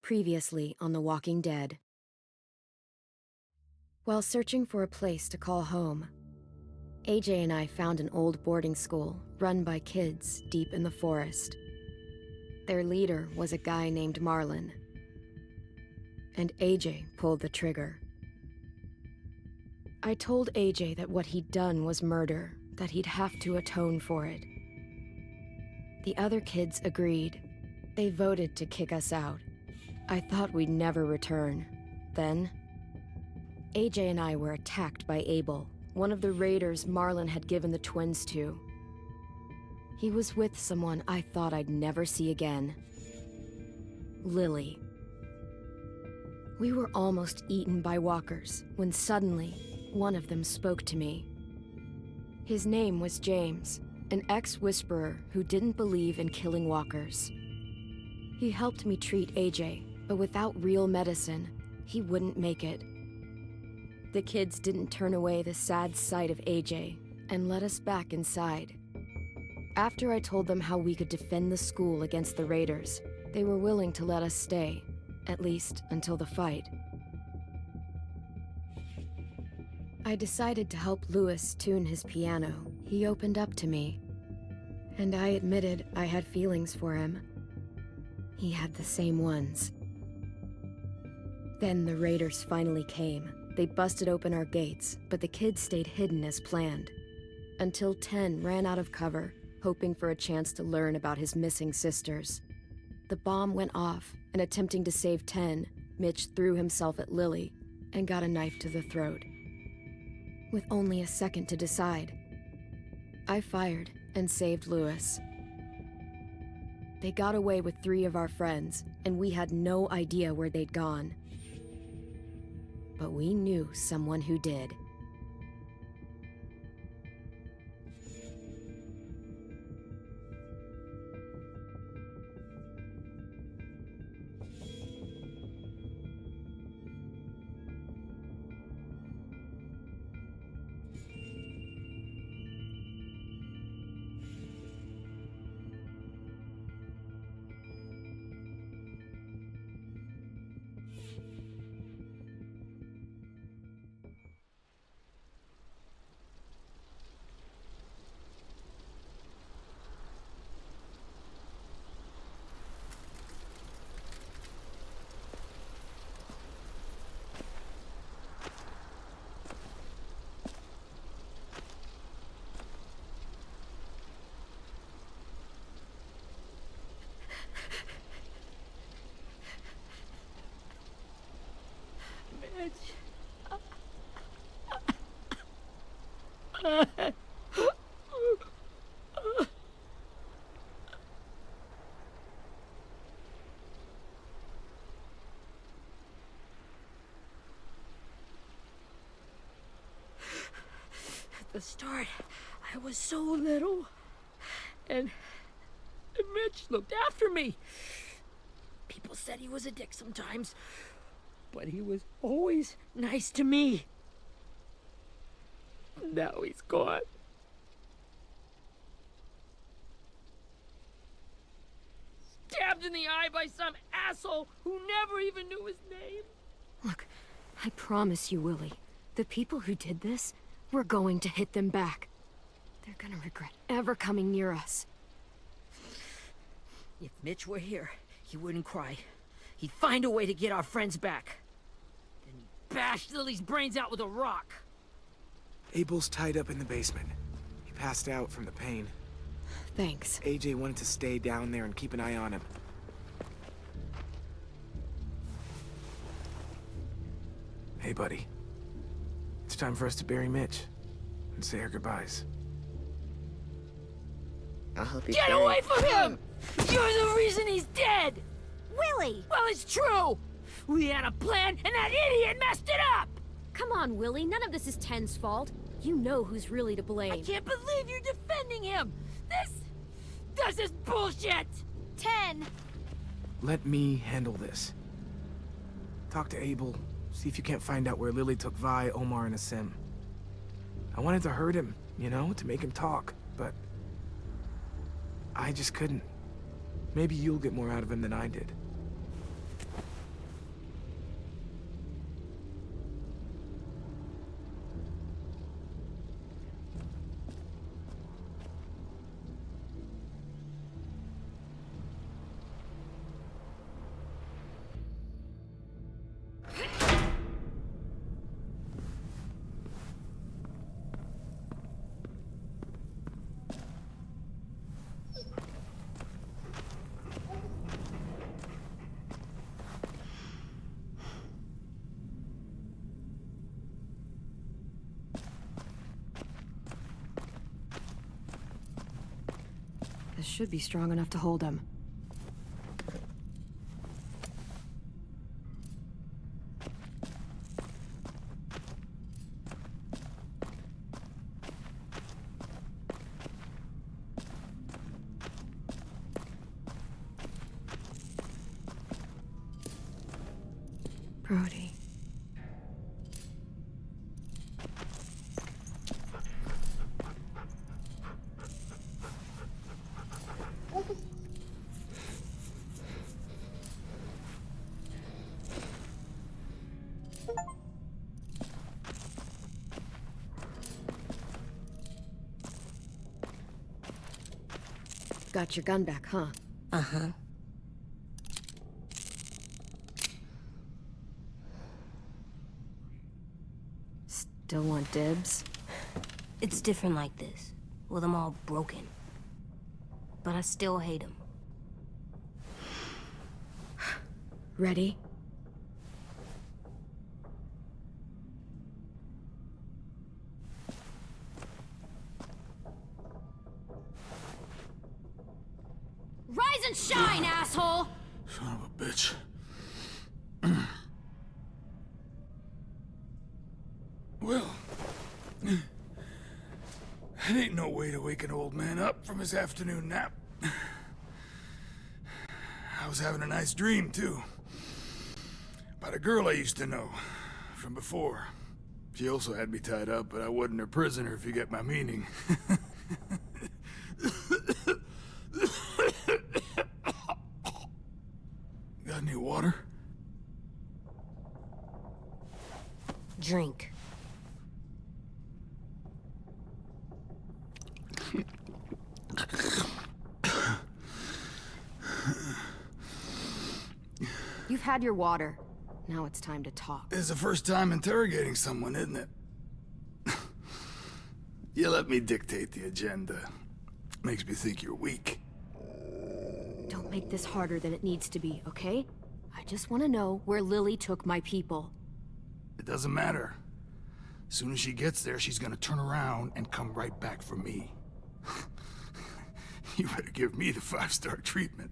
Previously on The Walking Dead. While searching for a place to call home, AJ and I found an old boarding school run by kids deep in the forest. Their leader was a guy named Marlon, and AJ pulled the trigger. I told AJ that what he'd done was murder, that he'd have to atone for it. The other kids agreed. They voted to kick us out. I thought we'd never return. Then, AJ and I were attacked by Abel, one of the raiders Marlon had given the twins to. He was with someone I thought I'd never see again. Lily. We were almost eaten by walkers when suddenly, one of them spoke to me. His name was James, an ex-whisperer who didn't believe in killing walkers. He helped me treat AJ, but without real medicine, he wouldn't make it. The kids didn't turn away the sad sight of AJ and let us back inside. After I told them how we could defend the school against the raiders, they were willing to let us stay, at least until the fight. I decided to help Louis tune his piano. He opened up to me, and I admitted I had feelings for him. He had the same ones. Then the raiders finally came. They busted open our gates, but the kids stayed hidden as planned. Until 10 ran out of cover, hoping for a chance to learn about his missing sisters. The bomb went off, and attempting to save 10, Mitch threw himself at Lily and got a knife to the throat. With only a second to decide, I fired and saved Louis. They got away with 3 of our friends, and we had no idea where they'd gone. But we knew someone who did. At the start, I was so little, and Mitch looked after me. People said he was a dick sometimes, but he was always nice to me. Now he's gone. Stabbed in the eye by some asshole who never even knew his name. Look, I promise you, Willie, the people who did this, we're going to hit them back. They're gonna regret ever coming near us. If Mitch were here, he wouldn't cry. He'd find a way to get our friends back. Then he'd bash Lily's brains out with a rock. Abel's tied up in the basement. He passed out from the pain. Thanks. AJ wanted to stay down there and keep an eye on him. Hey, buddy. It's time for us to bury Mitch and say our goodbyes. I'll help you. Get away from him! You're the reason he's dead! Willie! Well, it's true! We had a plan, and that idiot messed it up! Come on, Willie. None of this is Ten's fault. You know who's really to blame. I can't believe you're defending him! This is bullshit! 10! Let me handle this. Talk to Abel, see if you can't find out where Lily took Vi, Omar, and Asim. I wanted to hurt him, you know, to make him talk, but I just couldn't. Maybe you'll get more out of him than I did. This should be strong enough to hold him. Brody. Got your gun back, huh? Uh-huh. Still want dibs? It's different like this, with them all broken. But I still hate him. Ready? Rise and shine, asshole! Son of a bitch. Well, it ain't no way to wake an old man up from his afternoon nap. I was having a nice dream, too. About a girl I used to know from before. She also had me tied up, but I wasn't her prisoner, if you get my meaning. Got any water? Drink. You've had your water. Now it's time to talk. It's the first time interrogating someone, isn't it? You let me dictate the agenda. Makes me think you're weak. Don't make this harder than it needs to be, okay? I just want to know where Lily took my people. It doesn't matter. As soon as she gets there, she's gonna turn around and come right back for me. You better give me the 5-star treatment.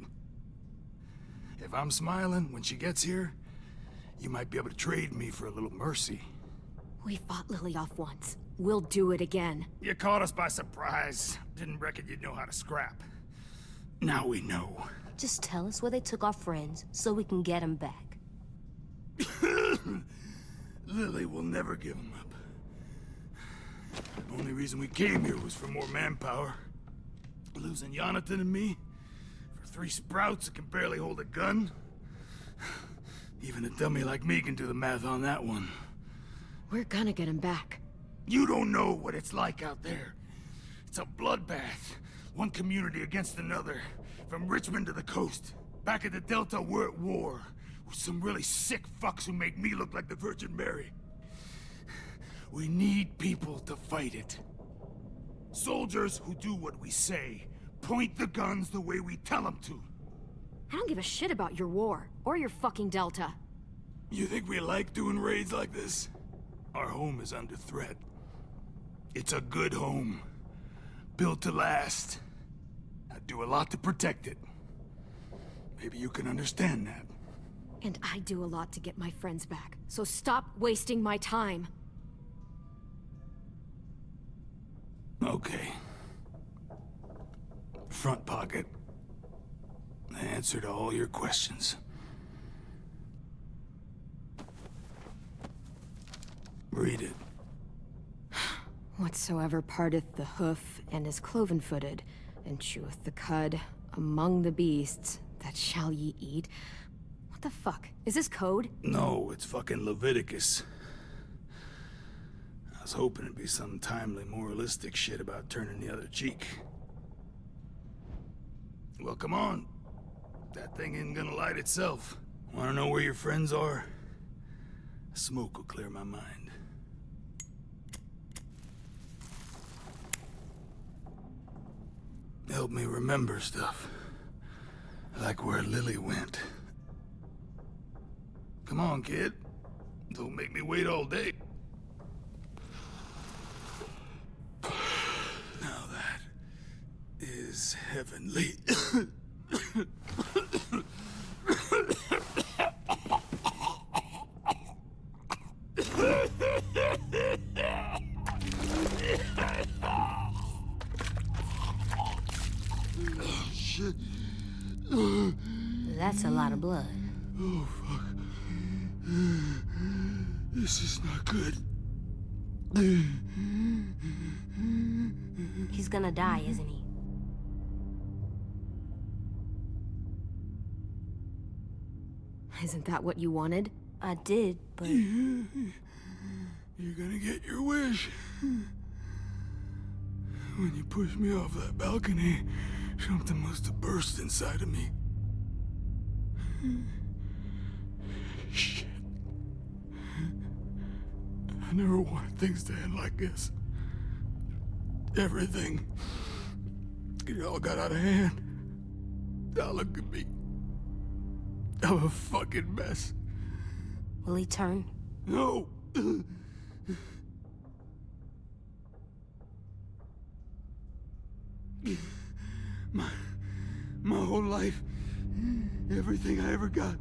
If I'm smiling when she gets here, you might be able to trade me for a little mercy. We fought Lily off once. We'll do it again. You caught us by surprise. Didn't reckon you'd know how to scrap. Now we know. Just tell us where they took our friends, so we can get them back. Lily will never give them up. The only reason we came here was for more manpower. Losing Jonathan and me for 3 sprouts that can barely hold a gun. Even a dummy like me can do the math on that one. We're gonna get him back. You don't know what it's like out there. It's a bloodbath. One community against another. From Richmond to the coast. Back at the Delta, we're at war. With some really sick fucks who make me look like the Virgin Mary. We need people to fight it. Soldiers who do what we say. Point the guns the way we tell them to. I don't give a shit about your war, or your fucking Delta. You think we like doing raids like this? Our home is under threat. It's a good home. Built to last. I do a lot to protect it. Maybe you can understand that. And I do a lot to get my friends back, so stop wasting my time. Okay. Front pocket. The answer to all your questions. Read it. Whatsoever parteth the hoof and is cloven-footed, and cheweth the cud among the beasts, that shall ye eat. What the fuck? Is this code? No, it's fucking Leviticus. I was hoping it'd be some timely, moralistic shit about turning the other cheek. Well, come on. That thing ain't gonna light itself. Wanna know where your friends are? Smoke will clear my mind. Help me remember stuff. Like where Lily went. Come on, kid. Don't make me wait all day. Now that is is heavenly. Shit. That's a lot of blood. Oh, fuck. This is not good. He's gonna die, isn't he? Isn't that what you wanted? I did, but You're gonna get your wish. When you pushed me off that balcony, something must have burst inside of me. Shit. I never wanted things to end like this. Everything. It all got out of hand. Now look at me. I'm a fucking mess. will he turn? No! My whole life, everything I ever got,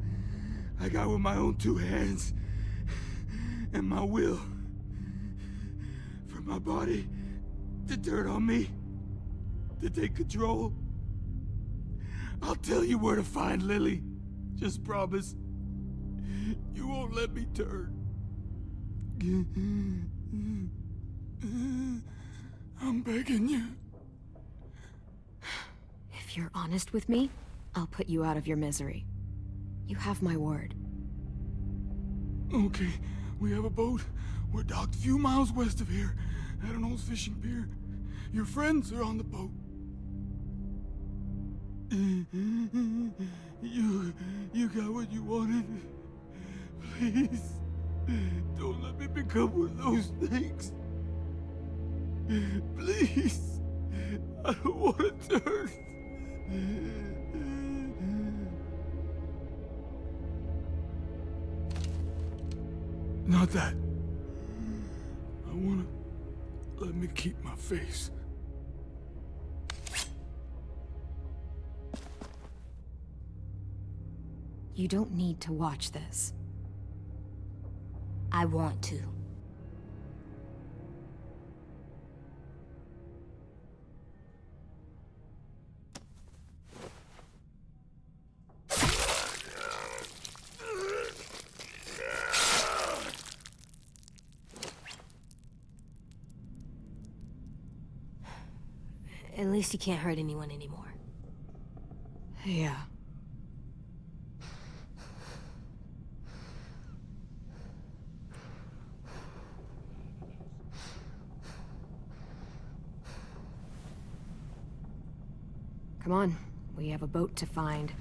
I got with my own two hands and my will. For my body to turn on me, to take control. I'll tell you where to find Lily. Just promise. You won't let me turn. I'm begging you. If you're honest with me, I'll put you out of your misery. You have my word. Okay, we have a boat. We're docked a few miles west of here, at an old fishing pier. Your friends are on the boat. You got what you wanted. Please, don't let me become one of those things. Please, I don't want to turn. Not that. I wanna let me keep my face. You don't need to watch this. I want to. At least he can't hurt anyone anymore. Yeah. Come on, we have a boat to find.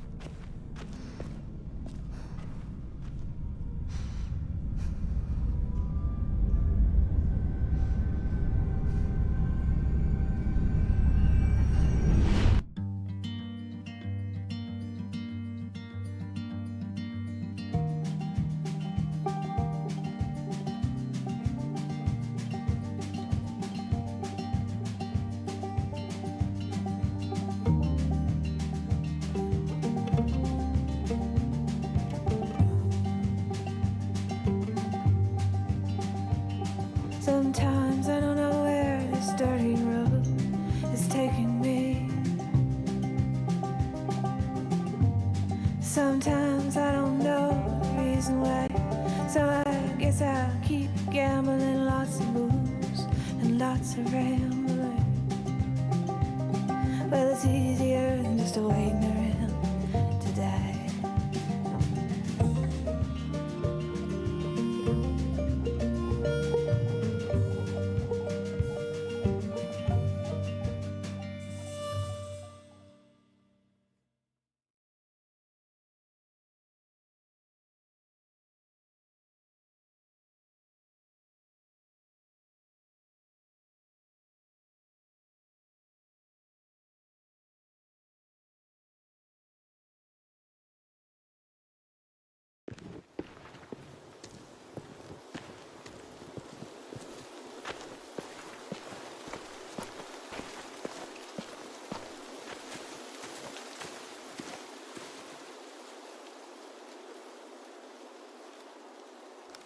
Sometimes I don't know where this dirty road is taking me. Sometimes I don't know the reason why. So I guess I'll keep gambling, lots of moves and lots of rambling. Well, it's easier than just waiting around to die.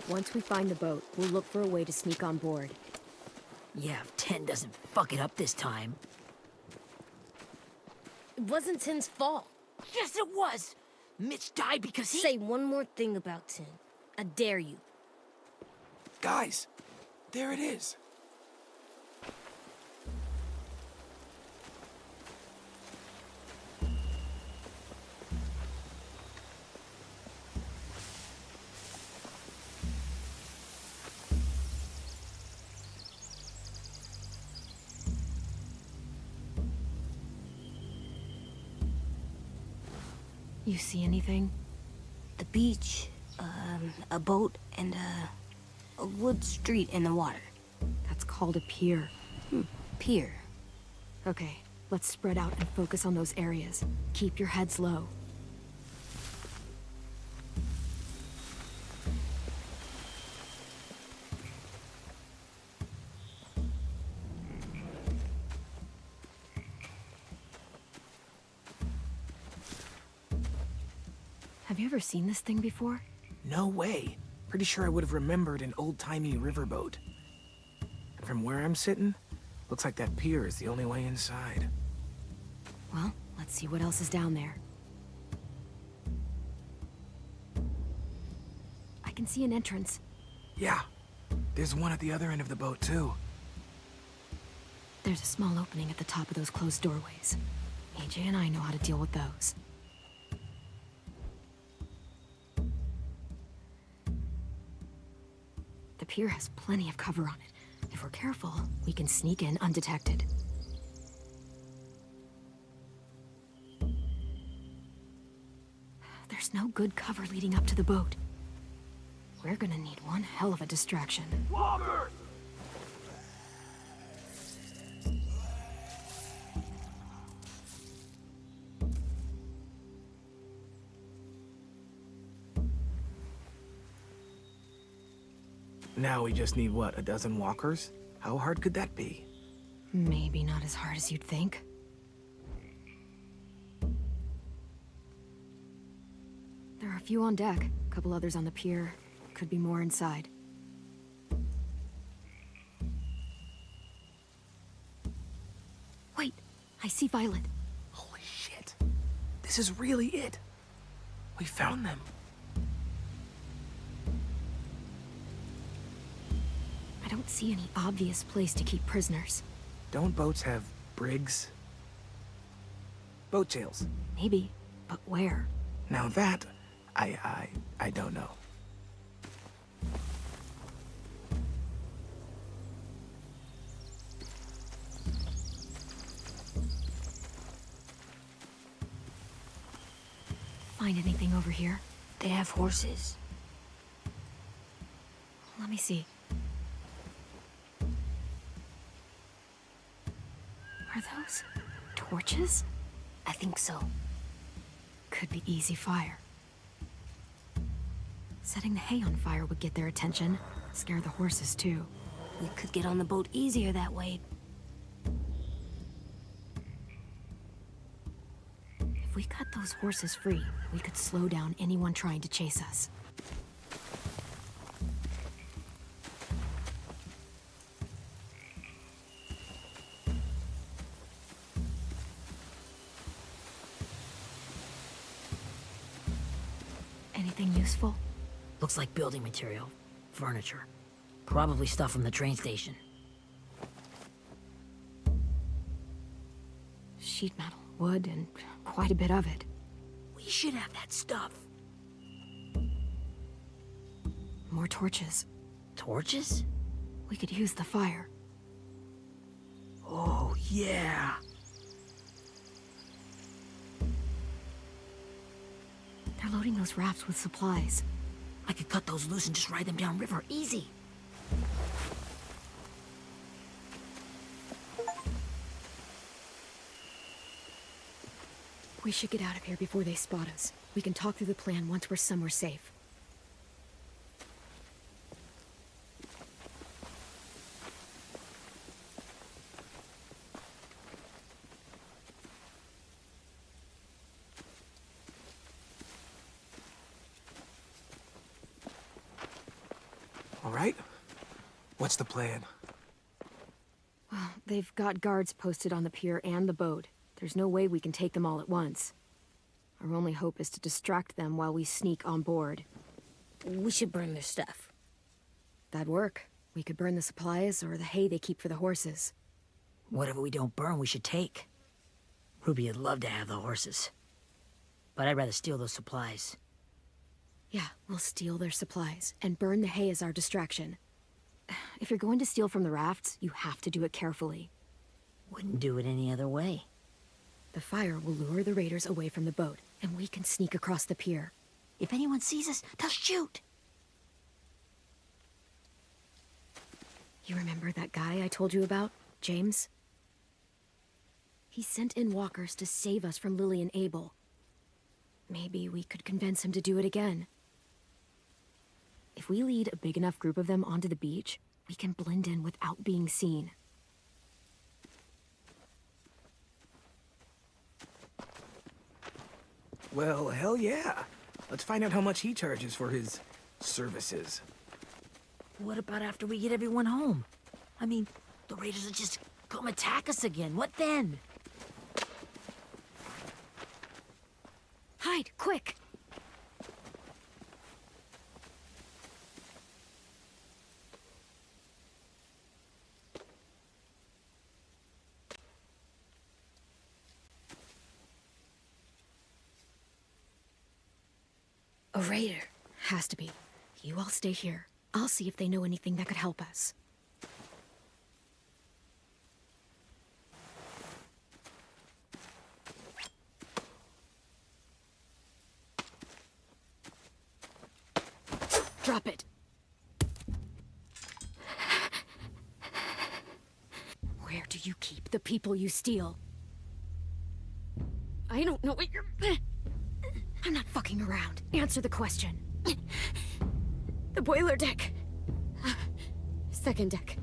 Once we find the boat, we'll look for a way to sneak on board. Yeah, if 10 doesn't fuck it up this time. It wasn't Tin's fault. Yes, it was! Mitch died because he— Say one more thing about Tin. I dare you. Guys, there it is. You see anything? The beach, a boat, and a wood street in the water. That's called a pier. Pier. Okay, let's spread out and focus on those areas. Keep your heads low. Have you ever seen this thing before? No way. Pretty sure I would have remembered an old-timey riverboat. And from where I'm sitting, looks like that pier is the only way inside. Well, let's see what else is down there. I can see an entrance. Yeah, there's one at the other end of the boat, too. There's a small opening at the top of those closed doorways. AJ and I know how to deal with those. The pier has plenty of cover on it. If we're careful, we can sneak in undetected. There's no good cover leading up to the boat. We're gonna need one hell of a distraction. Walker! Now we just need, what, a dozen walkers? How hard could that be? Maybe not as hard as you'd think. There are a few on deck, a couple others on the pier. Could be more inside. Wait, I see Violet. Holy shit. This is really it. We found them. I don't see any obvious place to keep prisoners. Don't boats have brigs? Boat jails. Maybe, but where? Now that, I don't know. Find anything over here? They have horses. Let me see. Are those torches? I think so. Could be easy fire. Setting the hay on fire would get their attention. Scare the horses, too. We could get on the boat easier that way. If we cut those horses free, we could slow down anyone trying to chase us. Anything useful? Looks like building material. Furniture. Probably stuff from the train station. Sheet metal, wood, and quite a bit of it. We should have that stuff. More torches. Torches? We could use the fire. Oh, yeah. They're loading those rafts with supplies. I could cut those loose and just ride them downriver. Easy. We should get out of here before they spot us. We can talk through the plan once we're somewhere safe. What's the plan? Well, they've got guards posted on the pier and the boat. There's no way we can take them all at once. Our only hope is to distract them while we sneak on board. We should burn their stuff. That'd work. We could burn the supplies or the hay they keep for the horses. Whatever we don't burn, we should take. Ruby would love to have the horses. But I'd rather steal those supplies. Yeah, we'll steal their supplies and burn the hay as our distraction. If you're going to steal from the rafts, you have to do it carefully. Wouldn't do it any other way. The fire will lure the raiders away from the boat, and we can sneak across the pier. If anyone sees us, they'll shoot. You remember that guy I told you about, James? He sent in walkers to save us from Lily and Abel. Maybe we could convince him to do it again. If we lead a big enough group of them onto the beach, we can blend in without being seen. Well, hell yeah. Let's find out how much he charges for his services. What about after we get everyone home? I mean, the raiders will just come attack us again. What then? Hide, quick! A raider. Has to be. You all stay here. I'll see if they know anything that could help us. Drop it. Where do you keep the people you steal? I don't know what you're... I'm not fucking around. Answer the question. The boiler deck. Second deck.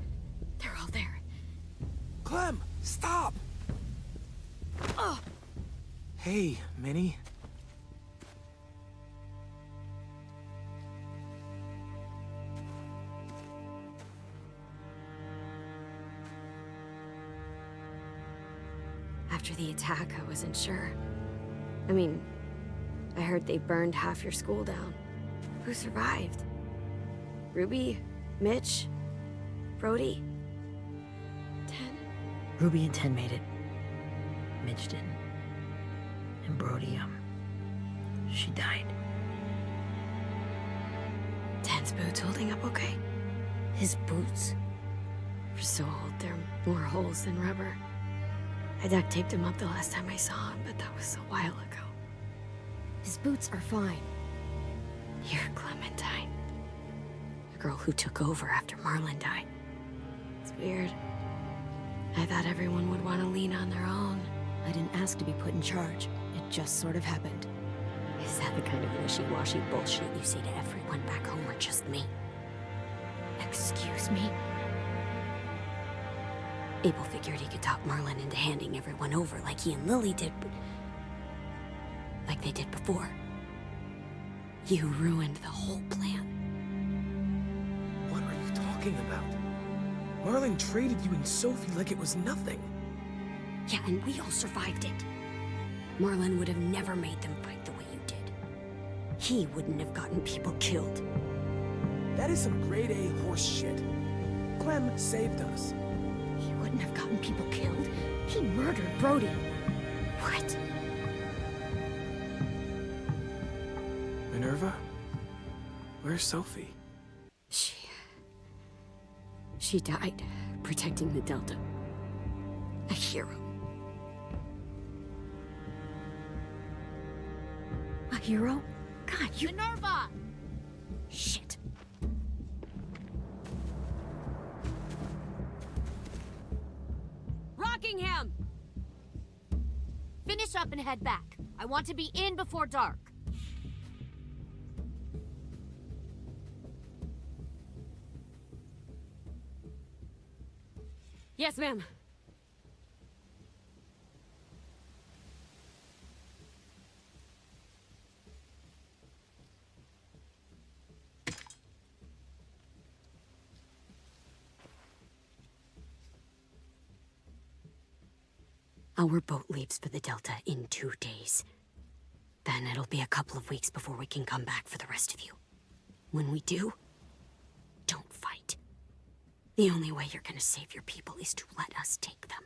They're all there. Clem, stop! Oh! Hey, Minnie. After the attack, I wasn't sure. I mean, I heard they burned half your school down. Who survived? Ruby? Mitch? Brody? Ten? Ruby and Ten made it. Mitch didn't. And Brody, she died. Ten's boots holding up okay? His boots? They're so old, they're more holes than rubber. I duct taped him up the last time I saw him, but that was a while ago. His boots are fine. You're Clementine. The girl who took over after Marlon died. It's weird. I thought everyone would want to lean on their own. I didn't ask to be put in charge. It just sort of happened. Is that the kind of wishy-washy bullshit you say to everyone back home or just me? Excuse me? Abel figured he could talk Marlon into handing everyone over like he and Lily did, but... like they did before. You ruined the whole plan. What are you talking about? Marlon traded you and Sophie like it was nothing. Yeah, and we all survived it. Marlon would have never made them fight the way you did. He wouldn't have gotten people killed. That is some grade A horse shit. Clem saved us. He wouldn't have gotten people killed. He murdered Brody. What? Minerva? Where's Sophie? She died protecting the Delta. A hero. A hero? God, you... Minerva! Shit. Rockingham! Finish up and head back. I want to be in before dark. Yes, ma'am. Our boat leaves for the Delta in 2 days. Then it'll be a couple of weeks before we can come back for the rest of you. When we do, don't fight. The only way you're gonna save your people is to let us take them.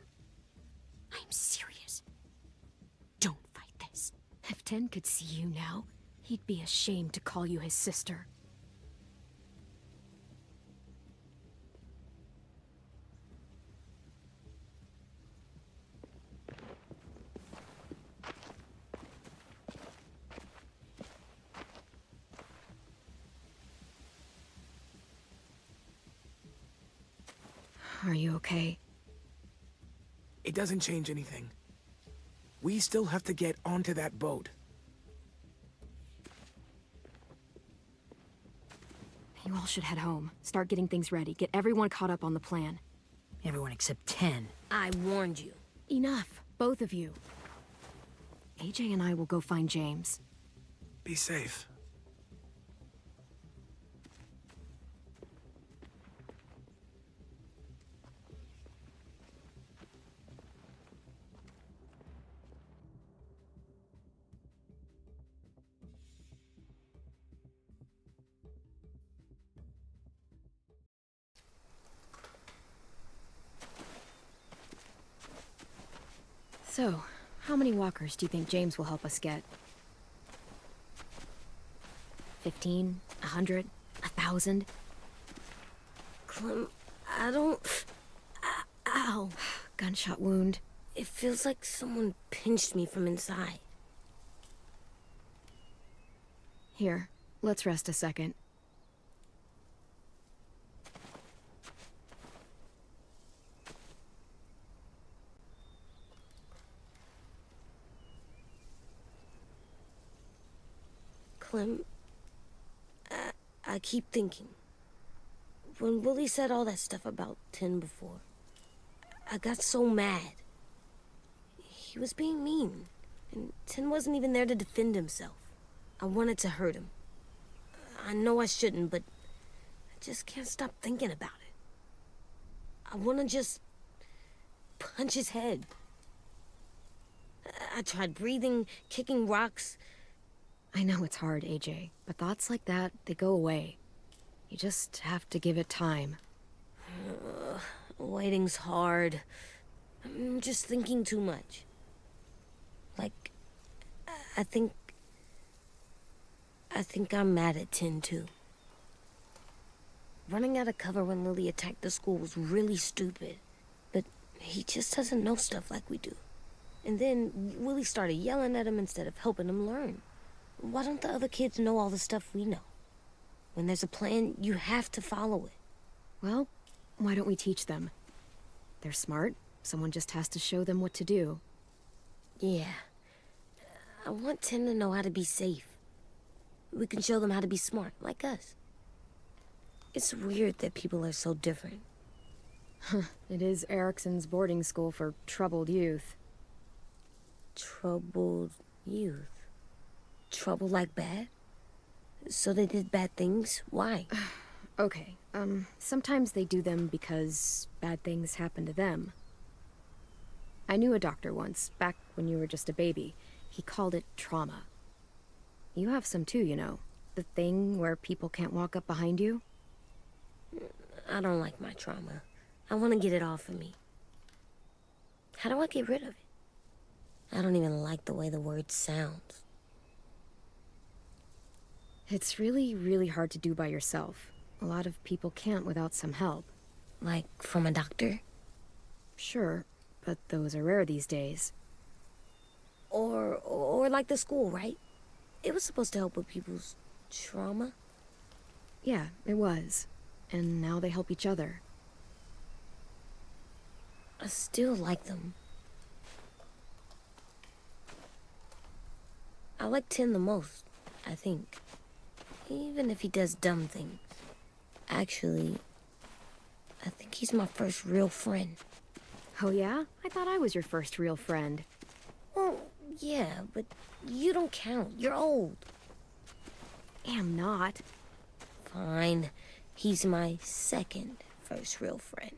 I'm serious. Don't fight this. If Tin could see you now, he'd be ashamed to call you his sister. Are you okay? It doesn't change anything. We still have to get onto that boat. You all should head home. Start getting things ready. Get everyone caught up on the plan. Everyone except 10. I warned you. Enough, both of you. AJ and I will go find James. Be safe. So, how many walkers do you think James will help us get? 15? 100? 1,000? Clem, I don't... Ow. Gunshot wound. It feels like someone pinched me from inside. Here, let's rest a second. Clem, I keep thinking. When Willie said all that stuff about Tin before, I got so mad. He was being mean, and Tin wasn't even there to defend himself. I wanted to hurt him. I know I shouldn't, but I just can't stop thinking about it. I want to just punch his head. I tried breathing, kicking rocks. I know it's hard, AJ, but thoughts like that, they go away. You just have to give it time. Waiting's hard. I'm just thinking too much. Like, I think I'm mad at Tin, too. Running out of cover when Lily attacked the school was really stupid. But he just doesn't know stuff like we do. And then Willie started yelling at him instead of helping him learn. Why don't the other kids know all the stuff we know? When there's a plan, you have to follow it. Well, why don't we teach them? They're smart. Someone just has to show them what to do. Yeah. I want Tim to know how to be safe. We can show them how to be smart, like us. It's weird that people are so different. It is Erickson's boarding school for troubled youth. Troubled youth? Trouble like bad? So they did bad things? Why? Okay, sometimes they do them because bad things happen to them. I knew a doctor once, back when you were just a baby. He called it trauma. You have some too, you know. The thing where people can't walk up behind you. I don't like my trauma. I want to get it off of me. How do I get rid of it? I don't even like the way the word sounds. It's really, really hard to do by yourself. A lot of people can't without some help. Like, from a doctor? Sure, but those are rare these days. Or like the school, right? It was supposed to help with people's trauma. Yeah, it was. And now they help each other. I still like them. I like Tin the most, I think. Even if he does dumb things. Actually, I think he's my first real friend. Oh yeah? I thought I was your first real friend. Well, yeah, but you don't count. You're old. Am not. Fine. He's my second first real friend.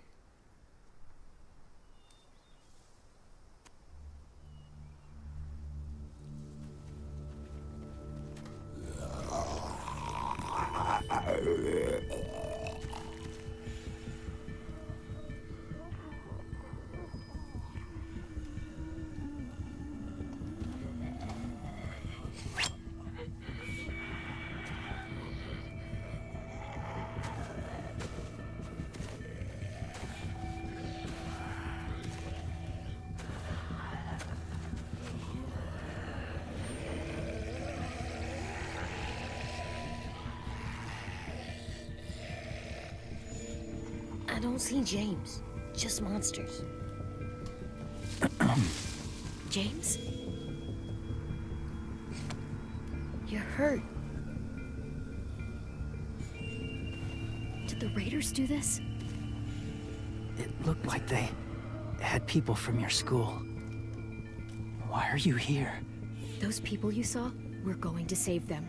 don't see James. Just monsters. James? You're hurt. Did the Raiders do this? It looked like they had people from your school. Why are you here? Those people you saw, we're going to save them.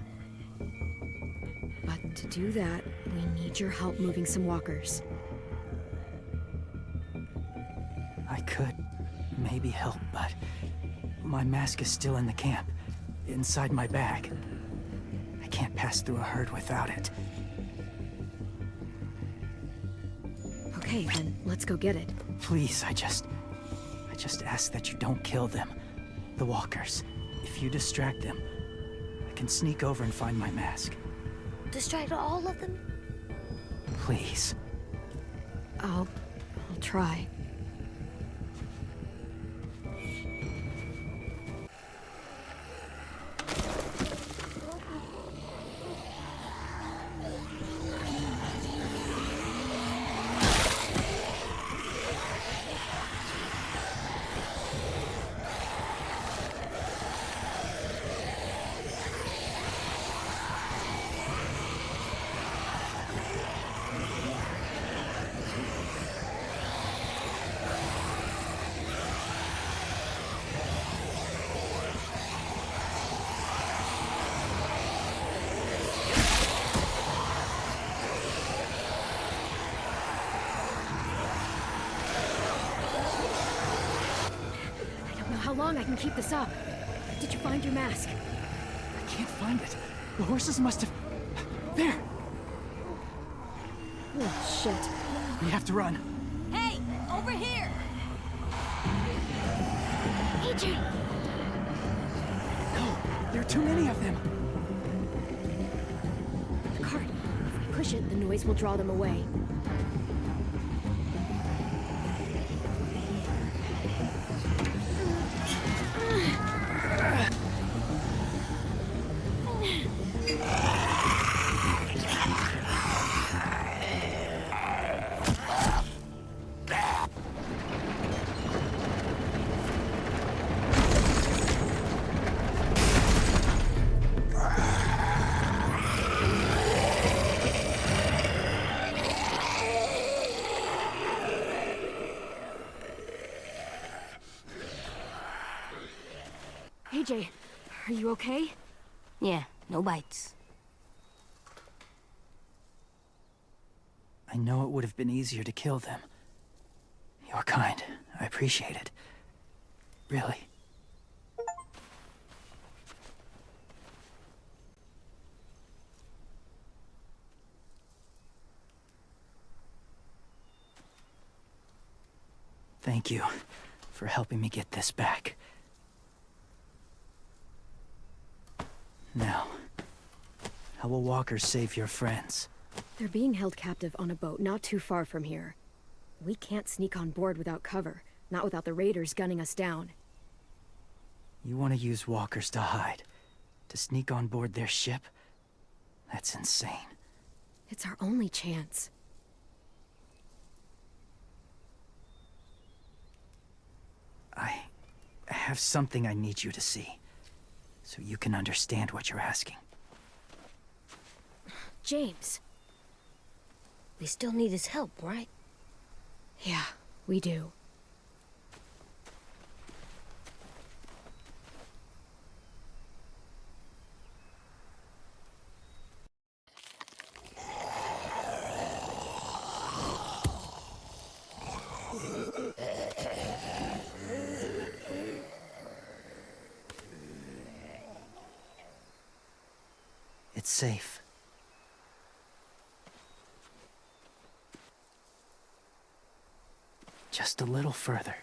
But to do that, we need your help moving some walkers. I could maybe help, but my mask is still in the camp, inside my bag. I can't pass through a herd without it. Okay, then let's go get it. Please, I just ask that you don't kill them. The walkers. If you distract them, I can sneak over and find my mask. Distract all of them? Please. I'll try. How long I can keep this up? Did you find your mask? I can't find it. The horses must have... There! Oh, shit. We have to run. Hey, over here! AJ! No, there are too many of them. The cart. If we push it, the noise will draw them away. AJ, are you okay? Yeah, no bites. I know it would have been easier to kill them. You're kind. I appreciate it. Really. Thank you for helping me get this back. Now, how will walkers save your friends? They're being held captive on a boat not too far from here. We can't sneak on board without cover, not without the raiders gunning us down. You want to use walkers to hide? To sneak on board their ship? That's insane. It's our only chance. I have something I need you to see, so you can understand what you're asking. James. We still need his help, right? Yeah, we do. It's safe. Just a little further.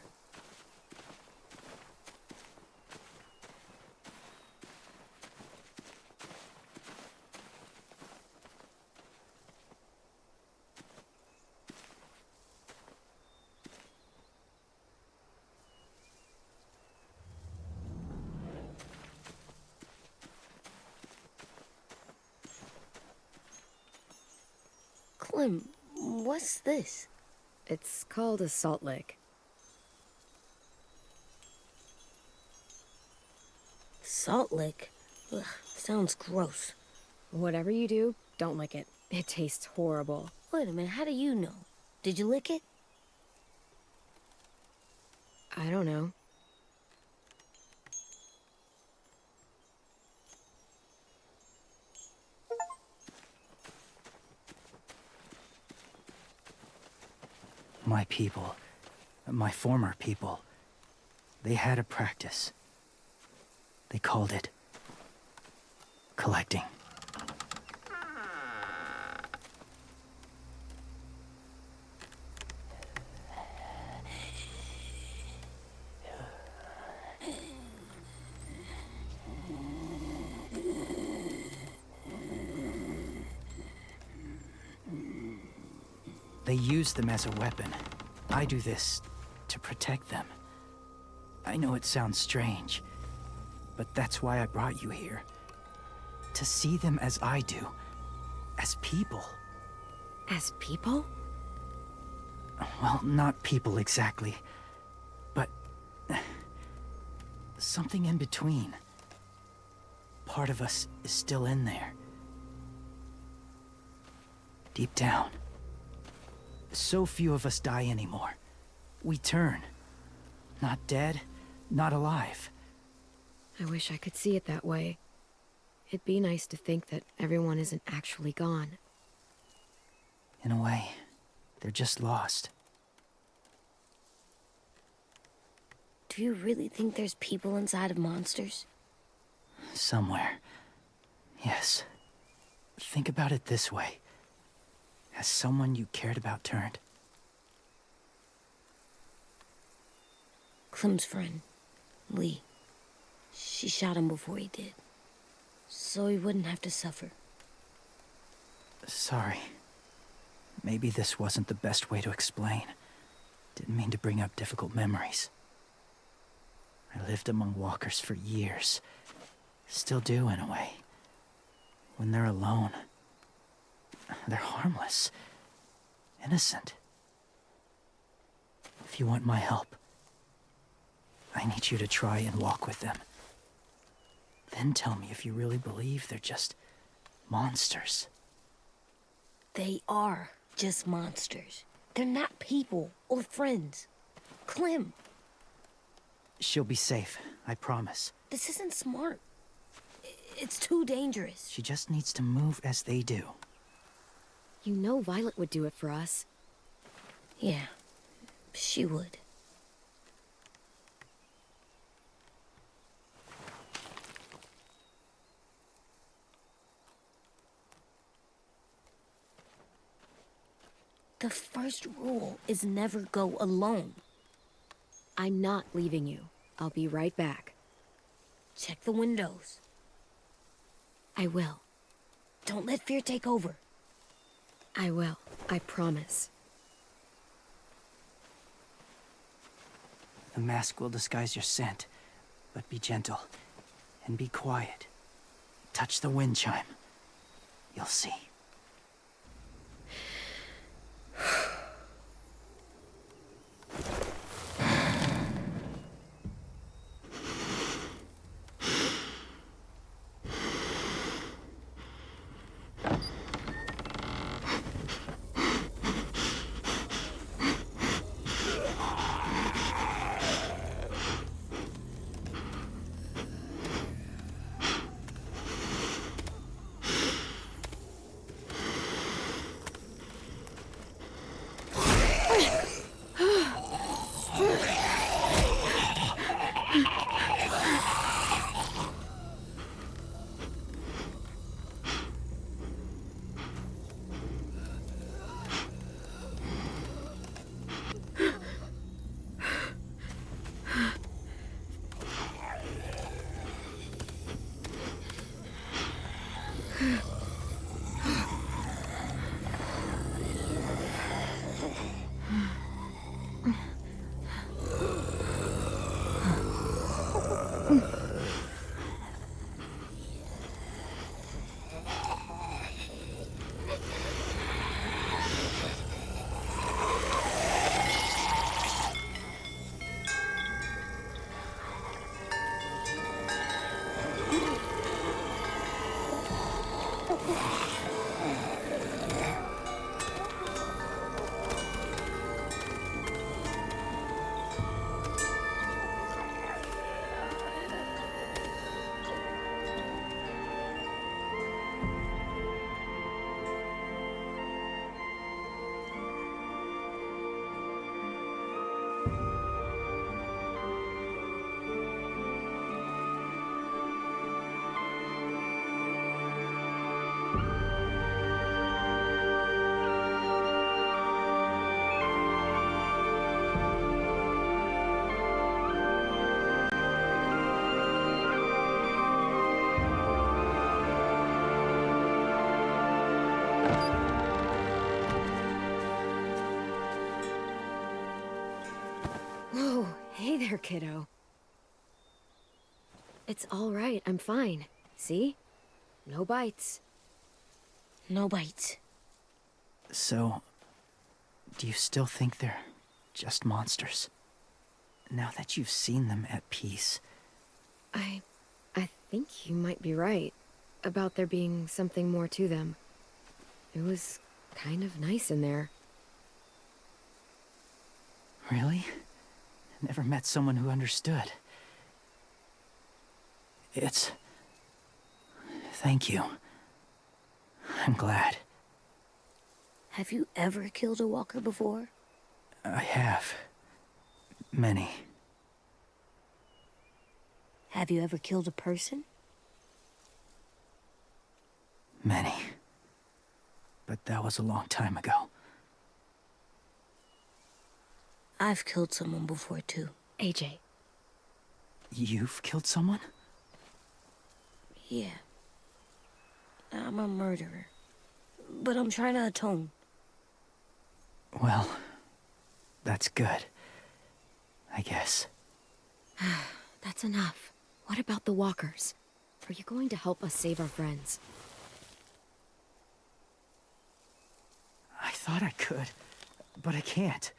Clem, what's this? It's called a salt lick. Salt lick? Ugh, sounds gross. Whatever you do, don't lick it. It tastes horrible. Wait a minute, how do you know? Did you lick it? I don't know. My people, my former people, they had a practice. They called it collecting. They use them as a weapon. I do this to protect them. I know it sounds strange, but that's why I brought you here. To see them as I do. As people. As people? Well, not people exactly, but something in between. Part of us is still in there. Deep down. So few of us die anymore. We turn. Not dead, not alive. I wish I could see it that way. It'd be nice to think that everyone isn't actually gone. In a way, they're just lost. Do you really think there's people inside of monsters? Somewhere. Yes. Think about it this way. Has someone you cared about turned? Clem's friend, Lee. She shot him before he did. So he wouldn't have to suffer. Sorry. Maybe this wasn't the best way to explain. Didn't mean to bring up difficult memories. I lived among walkers for years. Still do, in a way. When they're alone, they're harmless. Innocent. If you want my help, I need you to try and walk with them. Then tell me if you really believe they're just monsters. They are just monsters. They're not people or friends. Clem, She'll be safe, I promise. this isn't smart. It's too dangerous. She just needs to move as they do. You know Violet would do it for us. Yeah, she would. The first rule is never go alone. I'm not leaving you. I'll be right back. Check the windows. I will. Don't let fear take over. I will. I promise. The mask will disguise your scent, but be gentle and be quiet. Touch the wind chime. You'll see. there, kiddo. It's all right, I'm fine. See? No bites. No bites. So, do you still think they're just monsters? Now that you've seen them at peace. I think you might be right about there being something more to them. It was kind of nice in there. Really? Never met someone who understood. Thank you. I'm glad. Have you ever killed a walker before? I have. Many. Have you ever killed a person? Many. But that was a long time ago. I've killed someone before, too. AJ. You've killed someone? Yeah. I'm a murderer. But I'm trying to atone. Well, that's good. I guess. That's enough. What about the walkers? Are you going to help us save our friends? I thought I could, but I can't.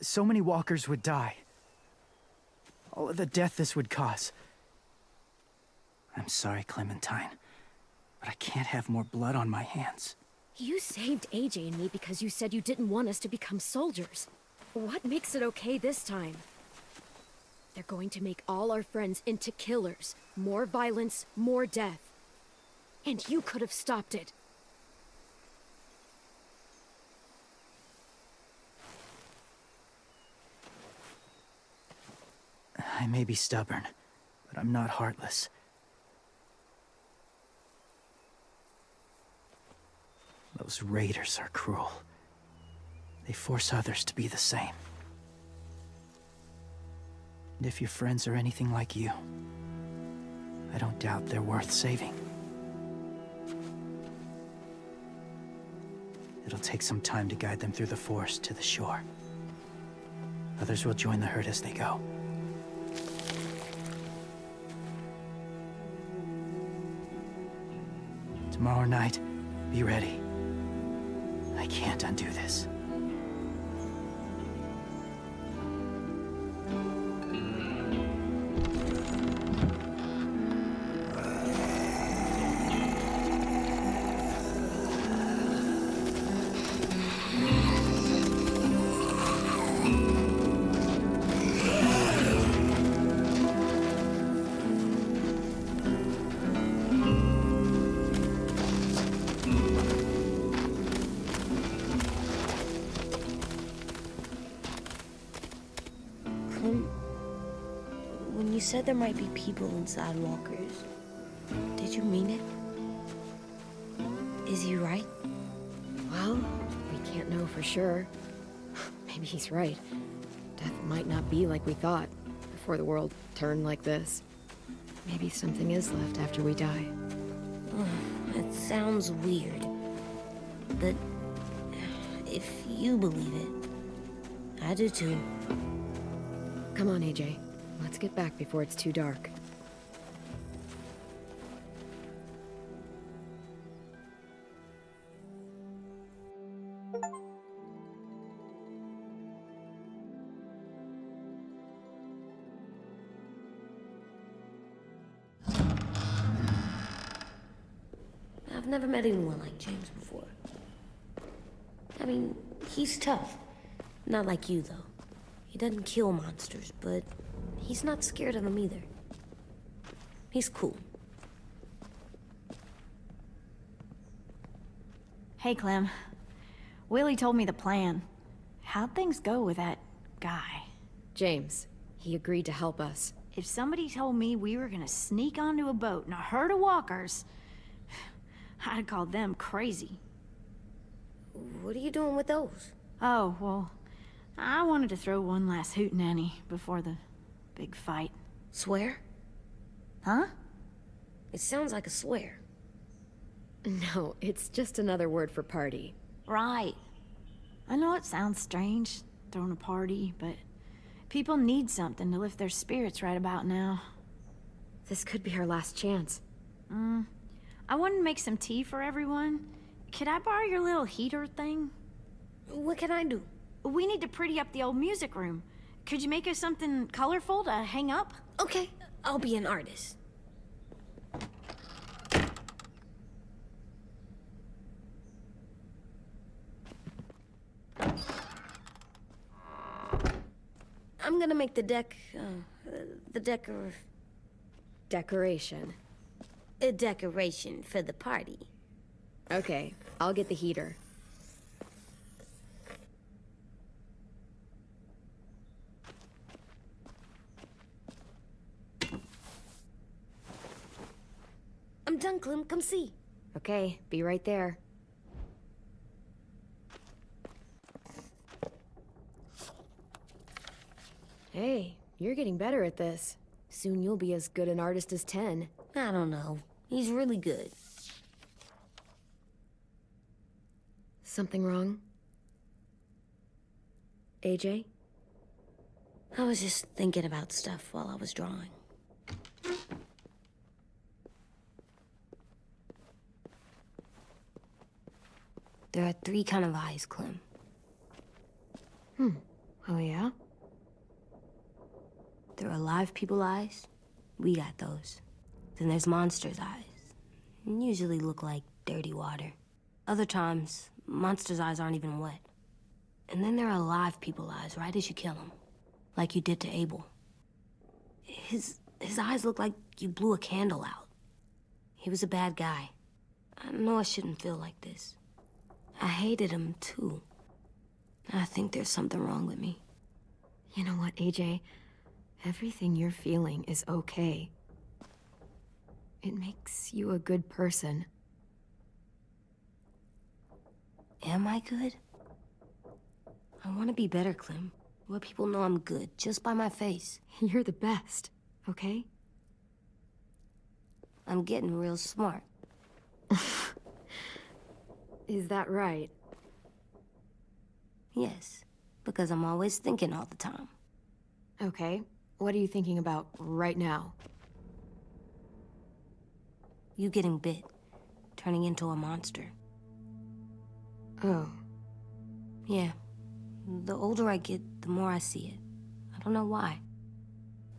So many walkers would die. All of the death this would cause. I'm sorry, Clementine, but I can't have more blood on my hands. You saved AJ and me because you said you didn't want us to become soldiers. What makes it okay this time? They're going to make all our friends into killers. More violence, more death. And you could have stopped it. I may be stubborn, but I'm not heartless. Those raiders are cruel. They force others to be the same. And if your friends are anything like you, I don't doubt they're worth saving. It'll take some time to guide them through the forest to the shore. Others will join the herd as they go. Tomorrow night, be ready. I can't undo this. When you said there might be people inside walkers, did you mean it? Is he right? Well, we can't know for sure. Maybe he's right. Death might not be like we thought before the world turned like this. Maybe something is left after we die. That sounds weird. But if you believe it, I do too. Come on, AJ. Let's get back before it's too dark. I've never met anyone like James before. I mean, he's tough. Not like you, though. He doesn't kill monsters, but he's not scared of them either. He's cool. Hey, Clem. Willie told me the plan. How'd things go with that guy? James, he agreed to help us. If somebody told me we were gonna sneak onto a boat in a herd of walkers, I'd call them crazy. What are you doing with those? Oh, well, I wanted to throw one last hootenanny before the big fight. Swear? Huh? It sounds like a swear. No, it's just another word for party. Right. I know it sounds strange, throwing a party, but People need something to lift their spirits right about now. This could be our last chance. I wanted to make some tea for everyone. Could I borrow your little heater thing? What can I do? We need to pretty up the old music room. Could you make us something colorful to hang up? Okay, I'll be an artist. I'm gonna make the Decoration. a decoration for the party. Okay, I'll get the heater. I'm done, Clem. Come see. Okay, be right there. Hey, you're getting better at this. Soon you'll be as good an artist as 10. I don't know. He's really good. Something wrong? AJ? I was just thinking about stuff while I was drawing. There are 3 kind of eyes, Clem. Oh yeah? There are live people eyes. We got those. Then there's monsters' eyes. Usually look like dirty water. Other times, monsters' eyes aren't even wet. And then there are live people eyes right as you kill them. Like you did to Abel. His eyes look like you blew a candle out. He was a bad guy. I know I shouldn't feel like this. I hated him too. I think there's something wrong with me. You know what, AJ? Everything you're feeling is okay. It makes you a good person. Am I good? I want to be better, Clem. Let people know I'm good, just by my face. You're the best, okay? I'm getting real smart. Is that right? Yes, because I'm always thinking all the time. Okay. What are you thinking about right now? You getting bit, turning into a monster. Oh. Yeah. The older I get, the more I see it. I don't know why.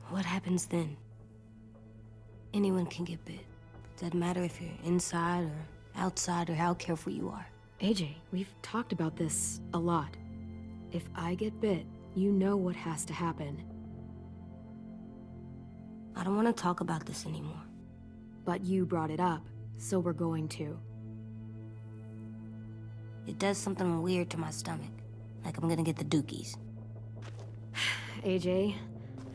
What happens then? Anyone can get bit. Doesn't matter if you're inside or outside or how careful you are. AJ, we've talked about this a lot. If I get bit, you know what has to happen. I don't want to talk about this anymore. But you brought it up, so we're going to. It does something weird to my stomach. Like I'm gonna get the dookies. AJ,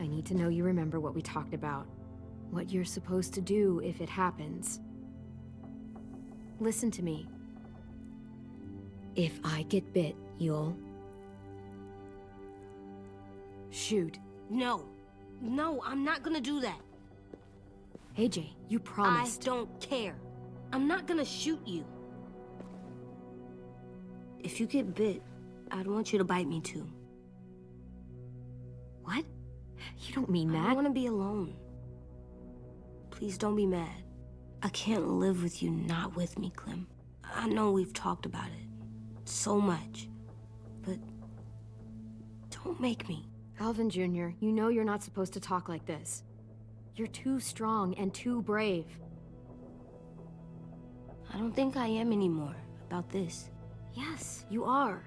I need to know you remember what we talked about. What you're supposed to do if it happens. Listen to me. If I get bit, you'll... shoot. No. No, I'm not gonna do that. AJ, you promised. I don't care. I'm not gonna shoot you. If you get bit, I'd want you to bite me too. What? You don't mean that. I want to be alone. Please don't be mad. I can't live with you not with me, Clem. I know we've talked about it so much, but don't make me. Alvin Jr., you know you're not supposed to talk like this. You're too strong and too brave. I don't think I am anymore about this. Yes, you are.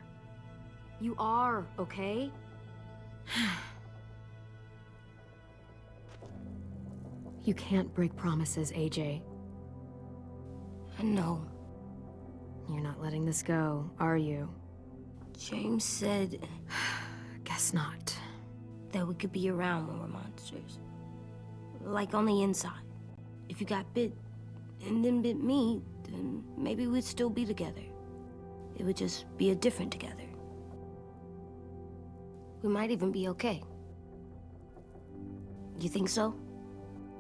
You are, okay? You can't break promises, AJ. I know. You're not letting this go, are you? James said Guess not. that we could be around when we're monsters. Like on the inside. If you got bit and then bit me, then maybe we'd still be together. It would just be a different together. We might even be okay. You think so?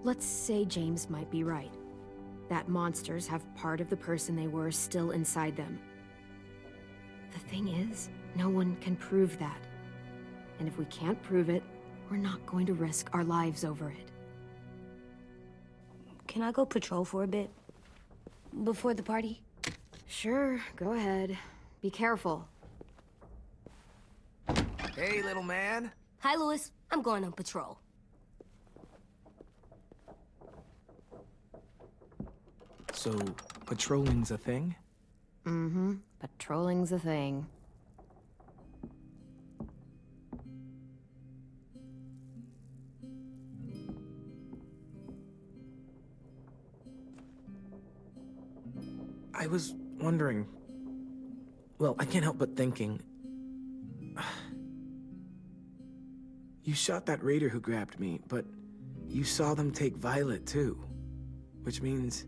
Let's say James might be right. That monsters have part of the person they were still inside them. The thing is, no one can prove that. And if we can't prove it, We're not going to risk our lives over it. Can I go patrol for a bit? Before the party? Sure, go ahead. Be careful. Hey, little man. Hi, Louis. I'm going on patrol. So, patrolling's a thing? Mm-hmm. Patrolling's a thing. I was wondering... Well, I can't help but thinking... You shot that raider who grabbed me, but you saw them take Violet too. Which means...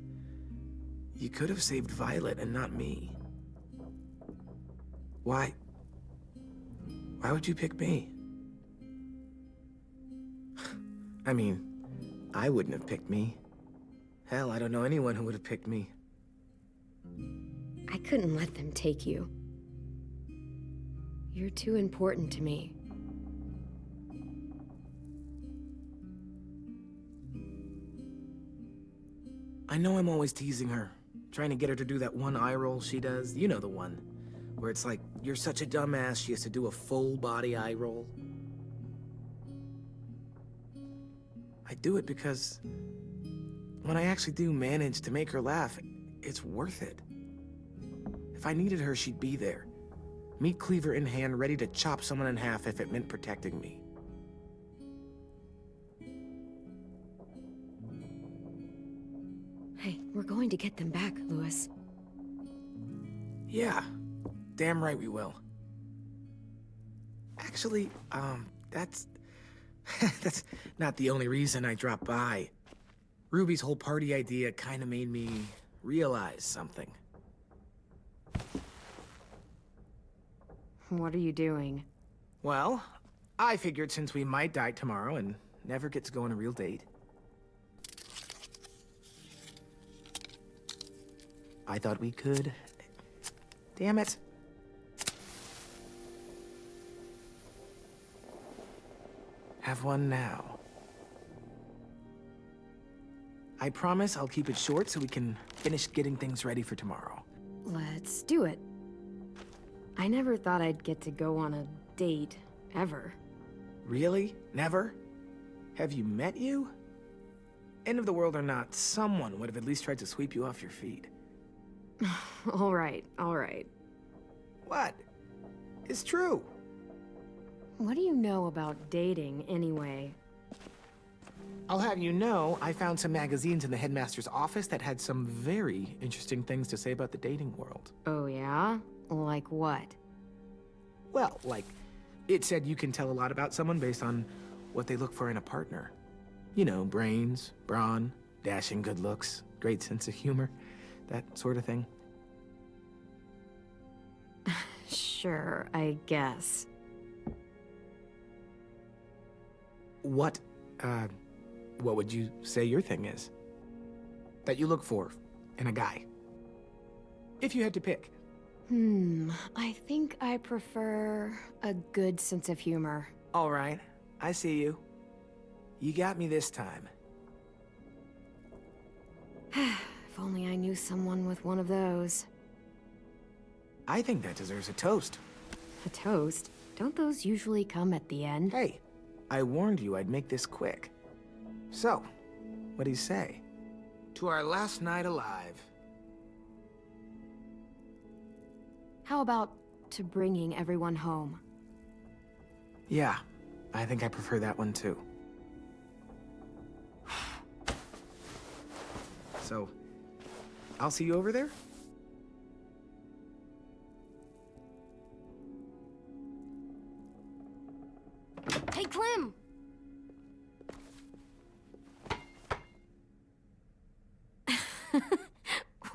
you could have saved Violet and not me. Why? Why would you pick me? I mean, I wouldn't have picked me. Hell, I don't know anyone who would have picked me. I couldn't let them take you. You're too important to me. I know I'm always teasing her, trying to get her to do that one eye roll she does. You know the one, where it's like, you're such a dumbass, she has to do a full body eye roll. I do it because when I actually do manage to make her laugh, it's worth it. If I needed her, she'd be there. Meat cleaver in hand, ready to chop someone in half if it meant protecting me. Hey, we're going to get them back, Louis. Yeah, damn right we will. Actually, that's... that's not the only reason I dropped by. Ruby's whole party idea kind of made me realize something. What are you doing? Well, I figured since we might die tomorrow and never get to go on a real date, I thought we could... Damn it. Have one now. I promise I'll keep it short so we can finish getting things ready for tomorrow. Let's do it. I never thought I'd get to go on a date, ever. Really? Never? Have you met you? End of the world or not, someone would have at least tried to sweep you off your feet. All right, all right. What? It's true. What do you know about dating, anyway? I'll have you know, I found some magazines in the headmaster's office that had some very interesting things to say about the dating world. Oh, yeah? Like what? Well, like, it said you can tell a lot about someone based on what they look for in a partner. You know, brains, brawn, dashing good looks, great sense of humor, that sort of thing. Sure, I guess. What would you say your thing is? That you look for in a guy? If you had to pick. I think I prefer a good sense of humor. All right, I see you. You got me this time. If only I knew someone with one of those. I think that deserves a toast. A toast? Don't those usually come at the end? Hey, I warned you I'd make this quick. So, what do you say? To our last night alive. How about to bringing everyone home? Yeah, I think I prefer that one too. So, I'll see you over there? Hey, Clem!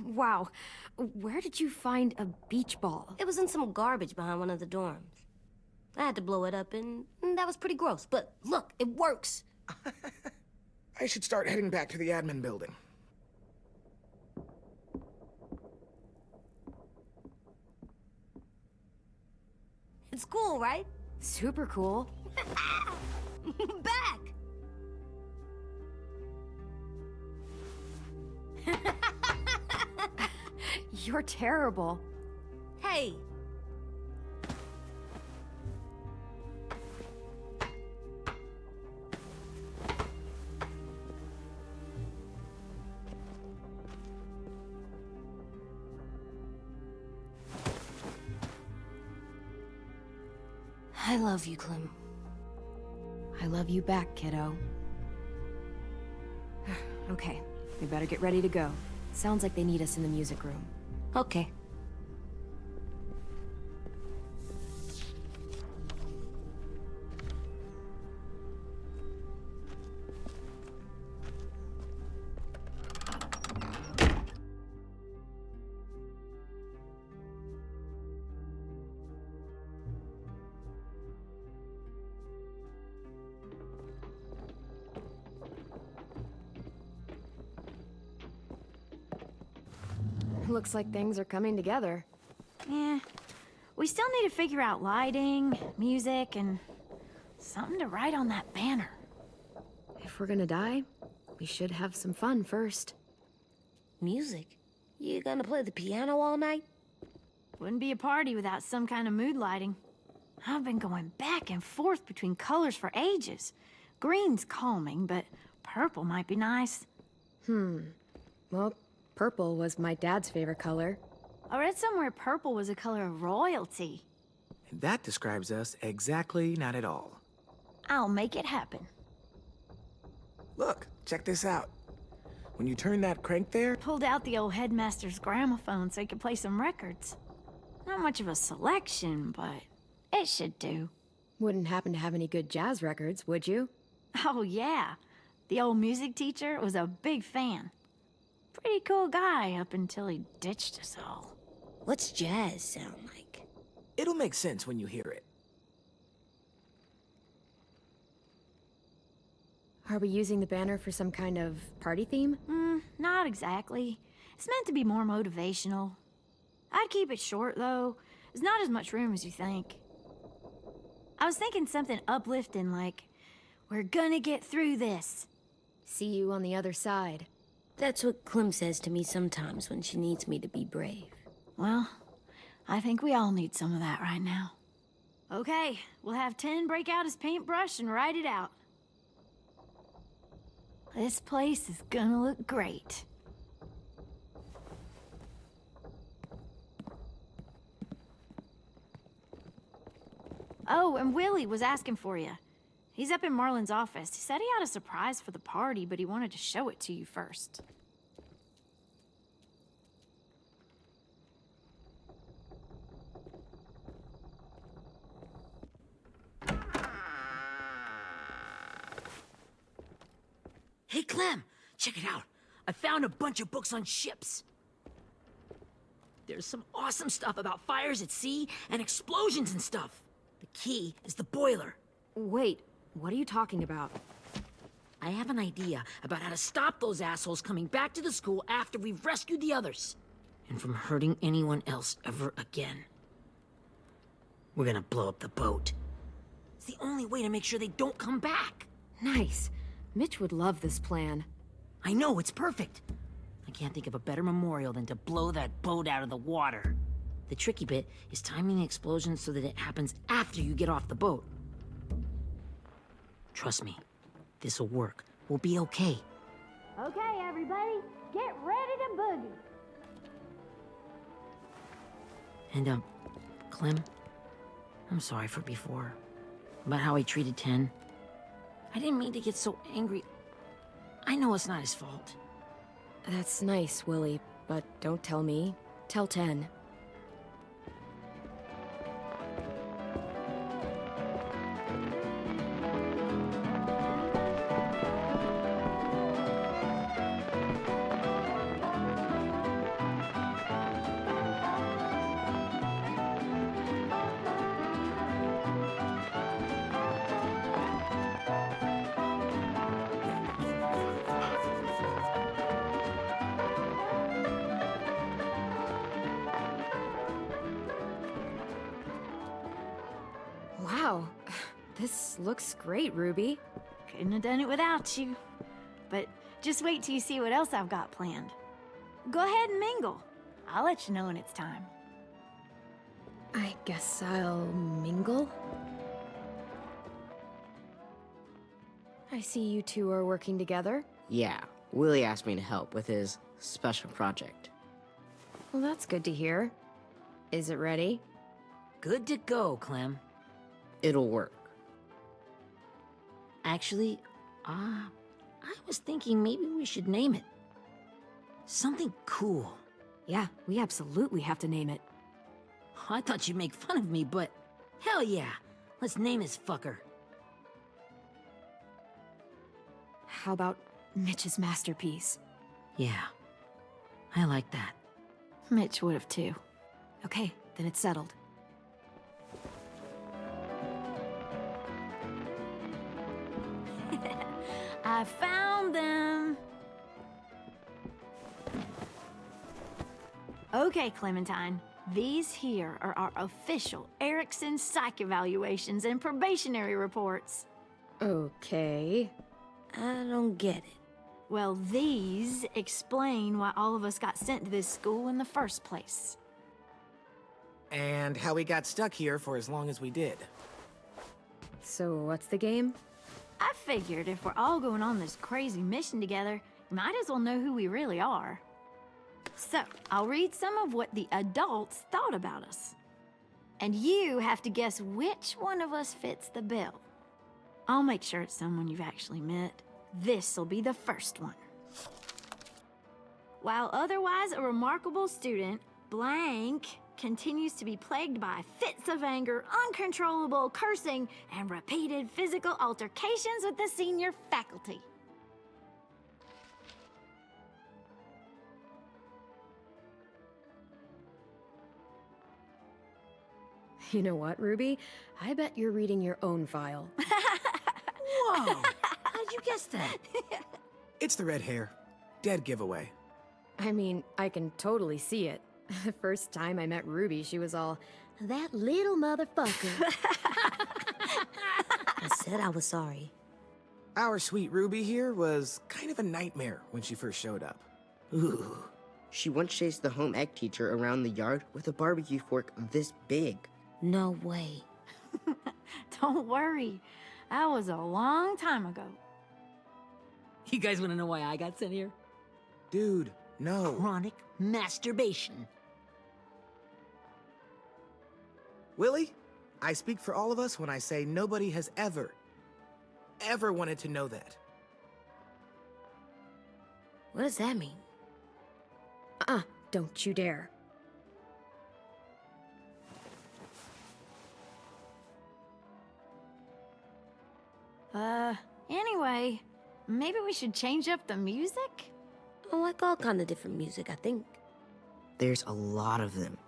Wow, where did you find a beach ball? It was in some garbage behind one of the dorms. I had to blow it up, and that was pretty gross. But look, it works. I should start heading back to the admin building. It's cool, right? Super cool. Back! You're terrible. Hey! I love you, Clem. I love you back, kiddo. Okay, we better get ready to go. Sounds like they need us in the music room. Okay. Looks like things are coming together. Yeah. We still need to figure out lighting, music, and something to write on that banner. If we're gonna die, we should have some fun first. Music? You gonna play the piano all night? Wouldn't be a party without some kind of mood lighting. I've been going back and forth between colors for ages. Green's calming, but purple might be nice. Well, purple was my dad's favorite color. I read somewhere purple was a color of royalty. And that describes us exactly not at all. I'll make it happen. Look, check this out. When you turn that crank there, Pulled out the old headmaster's gramophone so he could play some records. Not much of a selection, but it should do. Wouldn't happen to have any good jazz records, would you? Oh, yeah. The old music teacher was a big fan. Pretty cool guy up until he ditched us all. What's jazz sound like? it'll make sense when you hear it. Are we using the banner for some kind of party theme? Not exactly. It's meant to be more motivational. I'd keep it short, though. There's not as much room as you think. I was thinking something uplifting like, "We're gonna get through this." See you on the other side. That's what Clem says to me sometimes when she needs me to be brave. Well, I think we all need some of that right now. Okay, we'll have 10 break out his paintbrush and write it out. This place is gonna look great. Oh, and Willie was asking for you. He's up in Marlin's office. He said he had a surprise for the party, but he wanted to show it to you first. Hey, Clem, check it out. I found a bunch of books on ships. There's some awesome stuff about fires at sea and explosions and stuff. The key is the boiler. Wait, what are you talking about? I have an idea about how to stop those assholes coming back to the school after we've rescued the others. And from hurting anyone else ever again. We're gonna blow up the boat. It's the only way to make sure they don't come back. Nice. Mitch would love this plan. I know, it's perfect. I can't think of a better memorial than to blow that boat out of the water. The tricky bit is timing the explosion so that it happens after you get off the boat. Trust me, this'll work. We'll be okay. Okay, everybody, get ready to boogie. And, Clem, I'm sorry for before. About how he treated Ten. I didn't mean to get so angry. I know it's not his fault. That's nice, Willie, but don't tell me. Tell 10. Wow, This looks great, Ruby. Couldn't have done it without you. But just wait till you see what else I've got planned. Go ahead and mingle. I'll let you know when it's time. I guess I'll mingle? I see you two are working together. Yeah, Willie asked me to help with his special project. Well, that's good to hear. Is it ready? Good to go, Clem. It'll work. Actually, I was thinking maybe we should name it. Something cool. Yeah, we absolutely have to name it. I thought you'd make fun of me, but hell yeah. Let's name this fucker. How about Mitch's masterpiece? Yeah, I like that. Mitch would have too. Okay, then it's settled. I found them! Okay, Clementine. These here are our official Erickson psych evaluations and probationary reports. Okay. I don't get it. Well, these explain why all of us got sent to this school in the first place. And how we got stuck here for as long as we did. So what's the game? I figured if we're all going on this crazy mission together, you might as well know who we really are. So, I'll read some of what the adults thought about us. And you have to guess which one of us fits the bill. I'll make sure it's someone you've actually met. This'll be the first one. While otherwise a remarkable student, blank continues to be plagued by fits of anger, uncontrollable cursing, and repeated physical altercations with the senior faculty. You know what, Ruby? I bet you're reading your own file. Whoa! How'd you guess that? It's the red hair. Dead giveaway. I mean, I can totally see it. The first time I met Ruby, she was all, "That little motherfucker." I said I was sorry. Our sweet Ruby here was kind of a nightmare when she first showed up. Ooh. She once chased the home ec teacher around the yard with a barbecue fork this big. No way. Don't worry, that was a long time ago. You guys want to know why I got sent here? Dude, no. Chronic masturbation. Willie, I speak for all of us when I say nobody has ever wanted to know that. What does that mean? Don't you dare. Anyway, maybe we should change up the music? I like all kind of different music, I think. There's a lot of them.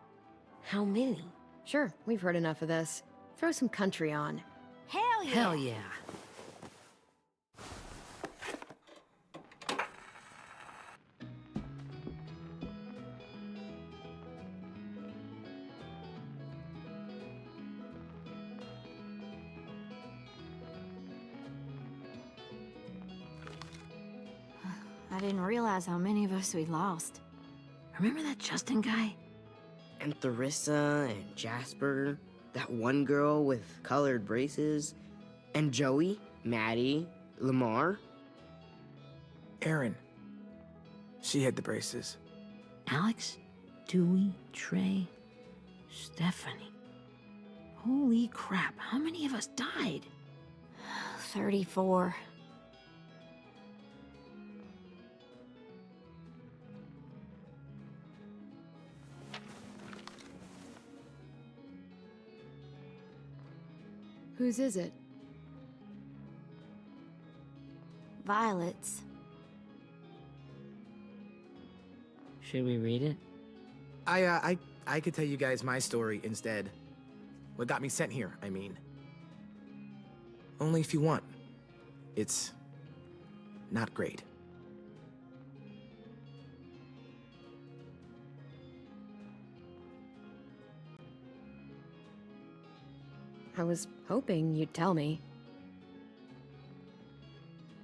How many? Sure, we've heard enough of this. Throw some country on. Hell yeah! Hell yeah. I didn't realize how many of us we lost. Remember that Justin guy? And Theresa and Jasper, that one girl with colored braces, and Joey, Maddie, Lamar. Erin. She had the braces. Alex, Dewey, Trey, Stephanie. Holy crap, how many of us died? 34. Whose is it? Violet's. Should we read it? I could tell you guys my story instead. What got me sent here, I mean. Only if you want. It's not great. I was hoping you'd tell me.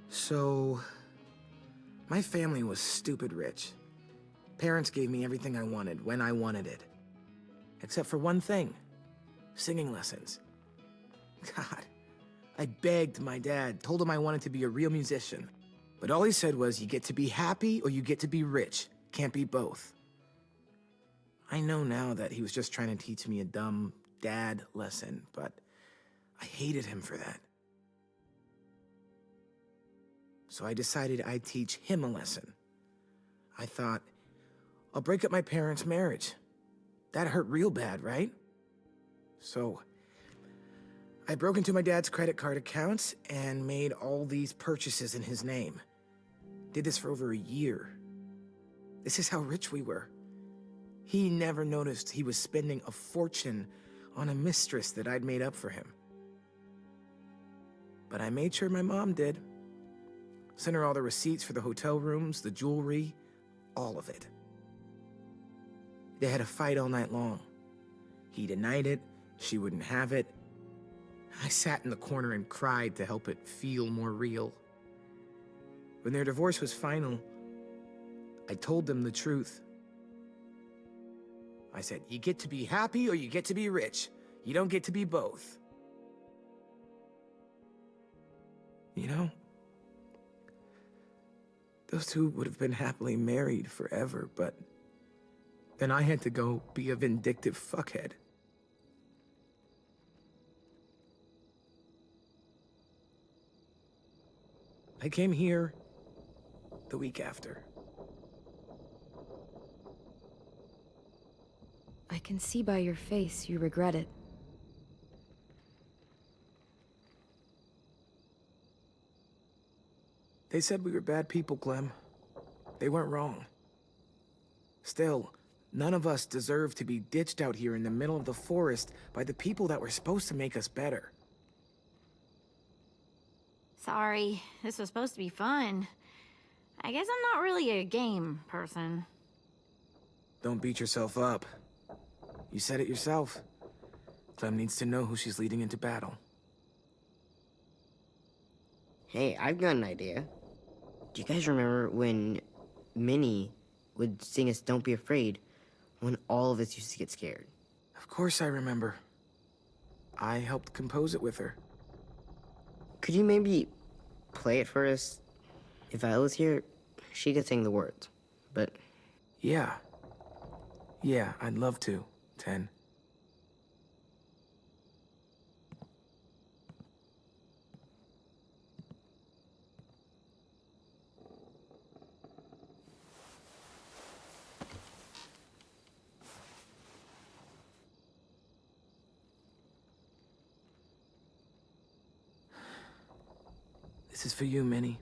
So, my family was stupid rich. Parents gave me everything I wanted when I wanted it. Except for one thing, singing lessons. God, I begged my dad, told him I wanted to be a real musician. But all he said was, you get to be happy or you get to be rich. Can't be both. I know now that he was just trying to teach me a dumb dad lesson, but I hated him for that. So I decided I'd teach him a lesson. I thought, I'll break up my parents' marriage. That hurt real bad, right? So I broke into my dad's credit card accounts and made all these purchases in his name. Did this for over a year. This is how rich we were. He never noticed he was spending a fortune on a mistress that I'd made up for him. But I made sure my mom did. Sent her all the receipts for the hotel rooms, the jewelry, all of it. They had a fight all night long. He denied it, she wouldn't have it. I sat in the corner and cried to help it feel more real. When their divorce was final, I told them the truth. I said, you get to be happy or you get to be rich. You don't get to be both. You know, those two would have been happily married forever, but then I had to go be a vindictive fuckhead. I came here the week after. I can see by your face you regret it. They said we were bad people, Clem. They weren't wrong. Still, none of us deserve to be ditched out here in the middle of the forest by the people that were supposed to make us better. Sorry, this was supposed to be fun. I guess I'm not really a game person. Don't beat yourself up. You said it yourself. Clem needs to know who she's leading into battle. Hey, I've got an idea. Do you guys remember when Minnie would sing us Don't Be Afraid when all of us used to get scared? Of course I remember. I helped compose it with her. Could you maybe play it for us? If I was here, she could sing the words, but... Yeah, I'd love to, Ten. This is for you, Minnie.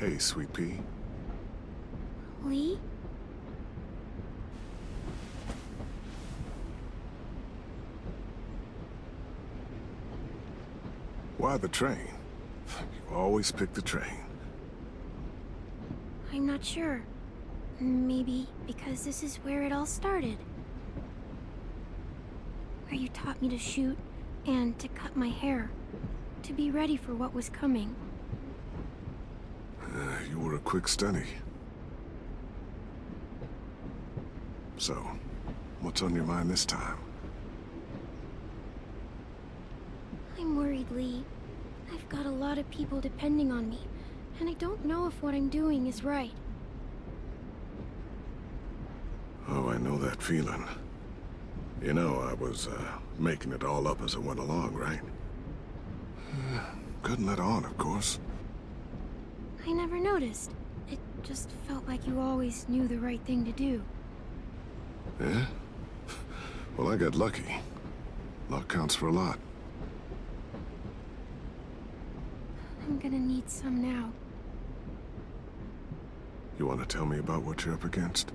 Hey, Sweet Pea. Lee? Why the train? You always pick the train. I'm not sure. Maybe because this is where it all started. Where you taught me to shoot and to cut my hair. To be ready for what was coming. You were a quick study. So, what's on your mind this time? I'm worried, Lee. I've got a lot of people depending on me, and I don't know if what I'm doing is right. Oh, I know that feeling. You know, I was, making it all up as I went along, right? Couldn't let on, of course. I never noticed. It just felt like you always knew the right thing to do. Yeah? Well, I got lucky. Luck counts for a lot. I'm gonna need some now. You want to tell me about what you're up against?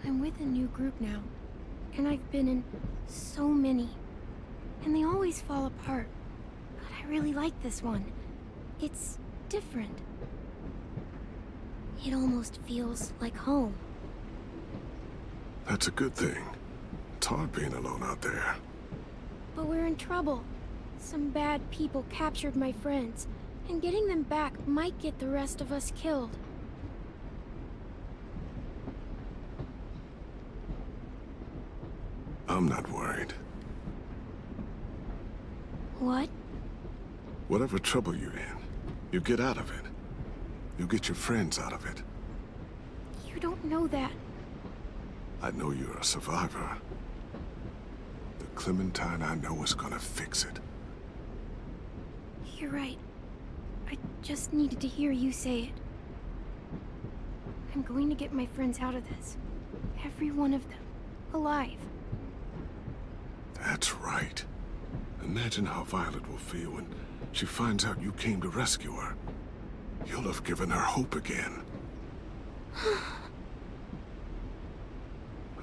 I'm with a new group now, and I've been in so many. And they always fall apart. But I really like this one. It's different. It almost feels like home. That's a good thing. It's hard being alone out there. But we're in trouble. Some bad people captured my friends, and getting them back might get the rest of us killed. I'm not worried. What? Whatever trouble you're in, you get out of it. You get your friends out of it. You don't know that. I know you're a survivor. The Clementine I know is gonna fix it. You're right. I just needed to hear you say it. I'm going to get my friends out of this. Every one of them. Alive. That's right. Imagine how Violet will feel when she finds out you came to rescue her. You'll have given her hope again.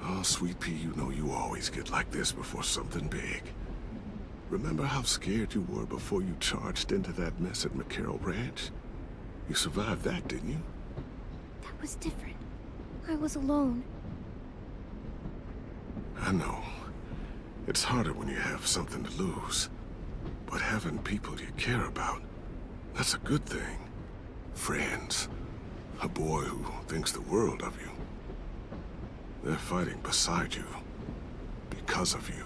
Oh, Sweet Pea, you know you always get like this before something big. Remember how scared you were before you charged into that mess at McCarroll Ranch? You survived that, didn't you? That was different. I was alone. I know. It's harder when you have something to lose. But having people you care about, that's a good thing. Friends. A boy who thinks the world of you. They're fighting beside you. Because of you.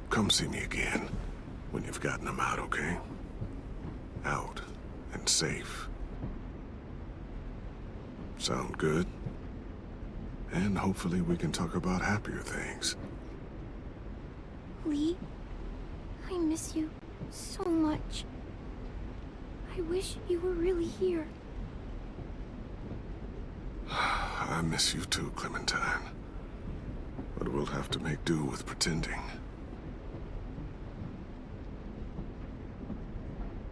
Come see me again when you've gotten them out, okay? Out and safe. Sound good? And hopefully we can talk about happier things. Lee, I miss you so much. I wish you were really here. I miss you too, Clementine. But we'll have to make do with pretending.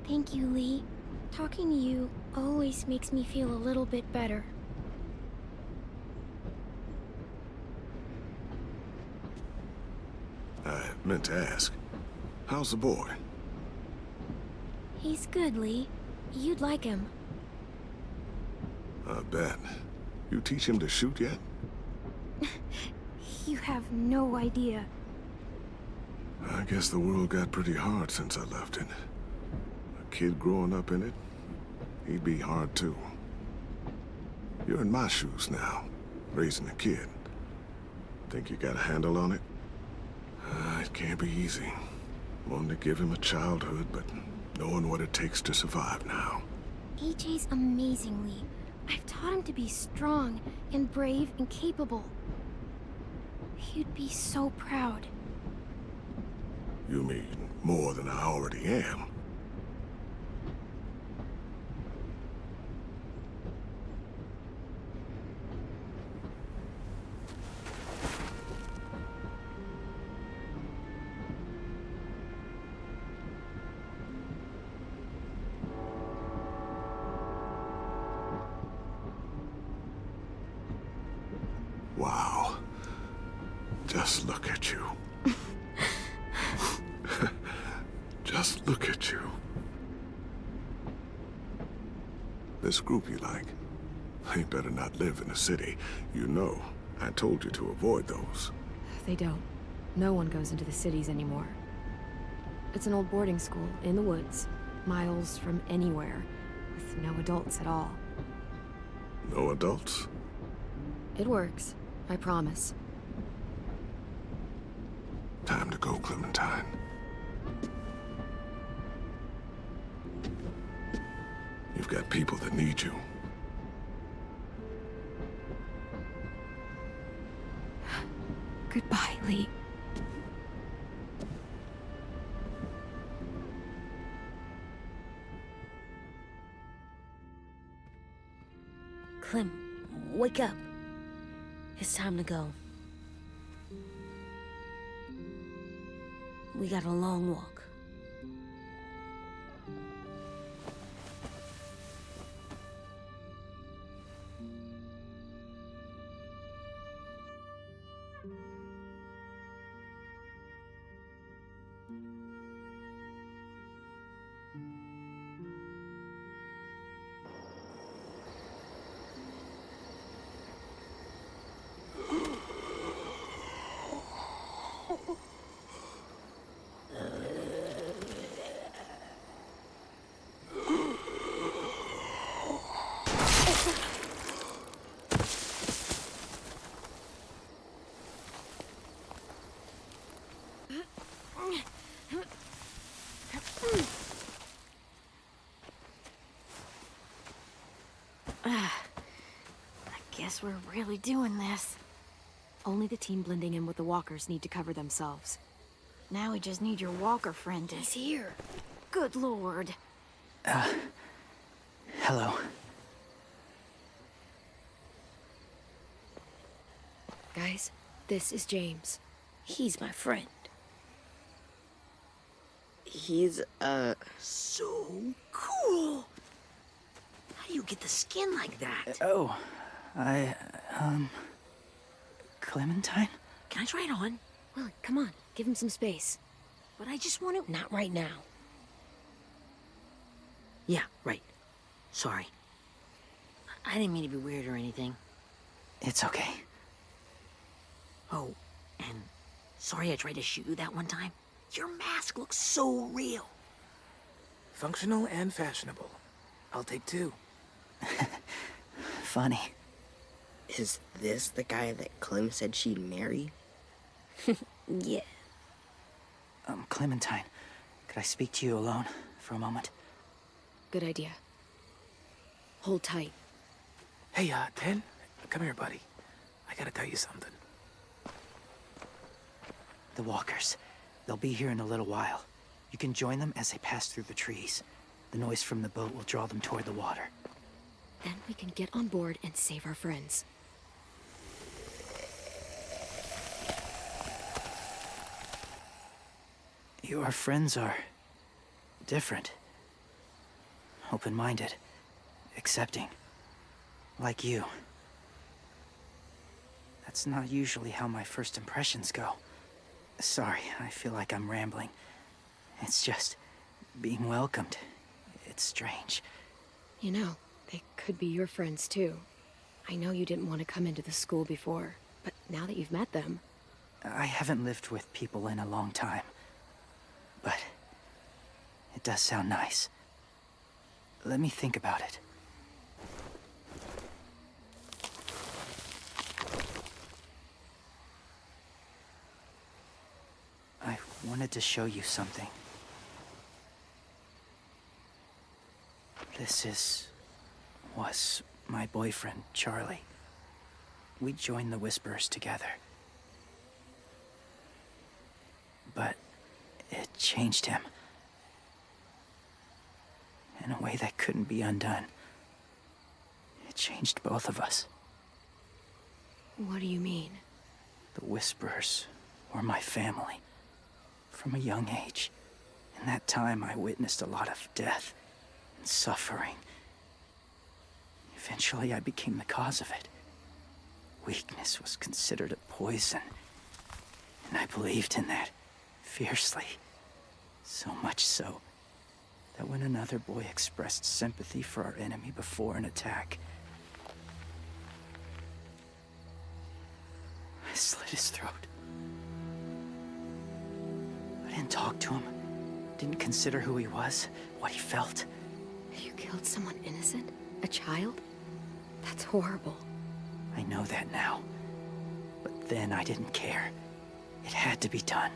Thank you, Lee. Talking to you always makes me feel a little bit better. I meant to ask, how's the boy? He's good, Lee. You'd like him. I bet. You teach him to shoot yet? You have no idea. I guess the world got pretty hard since I left it. A kid growing up in it, he'd be hard too. You're in my shoes now, raising a kid. Think you got a handle on it? It can't be easy. Wanting to give him a childhood, but knowing what it takes to survive now. AJ's amazing, Lee. I've taught him to be strong and brave and capable. He'd be so proud. You mean more than I already am? Just look at you. Just look at you. This group you like, they better not live in the city. You know, I told you to avoid those. They don't. No one goes into the cities anymore. It's an old boarding school in the woods, miles from anywhere, with no adults at all. No adults? It works, I promise. Time to go, Clementine. You've got people that need you. Goodbye, Lee. Clem, wake up. It's time to go. We got a long walk. I guess we're really doing this. Only the team blending in with the walkers need to cover themselves. Now we just need your walker friend to... He's here. Good lord. Hello. Guys, this is James. He's my friend. He's, so cool. How do you get the skin like that? Oh, Clementine? Can I try it on? Well, come on, give him some space. But I just want to... Not right now. Yeah, right. Sorry. I didn't mean to be weird or anything. It's okay. Oh, and sorry I tried to shoot you that one time. Your mask looks so real. Functional and fashionable. I'll take two. Funny. Is this the guy that Clem said she'd marry? Yeah. Clementine, could I speak to you alone for a moment? Good idea. Hold tight. Hey, Ten, come here, buddy. I gotta tell you something. The walkers. They'll be here in a little while. You can join them as they pass through the trees. The noise from the boat will draw them toward the water. Then we can get on board and save our friends. Your friends are... different. Open-minded. Accepting. Like you. That's not usually how my first impressions go. Sorry, I feel like I'm rambling. It's just... being welcomed. It's strange. You know, they could be your friends too. I know you didn't want to come into the school before, but now that you've met them... I haven't lived with people in a long time. But... it does sound nice. Let me think about it. I wanted to show you something. was my boyfriend, Charlie. We joined the Whisperers together. But it changed him. In a way that couldn't be undone. It changed both of us. What do you mean? The Whisperers were my family. From a young age. In that time, I witnessed a lot of death and suffering. Eventually, I became the cause of it. Weakness was considered a poison. And I believed in that, fiercely. So much so, that when another boy expressed sympathy for our enemy before an attack, I slit his throat. I didn't talk to him, didn't consider who he was, what he felt. You killed someone innocent? A child? That's horrible. I know that now. But then I didn't care. It had to be done.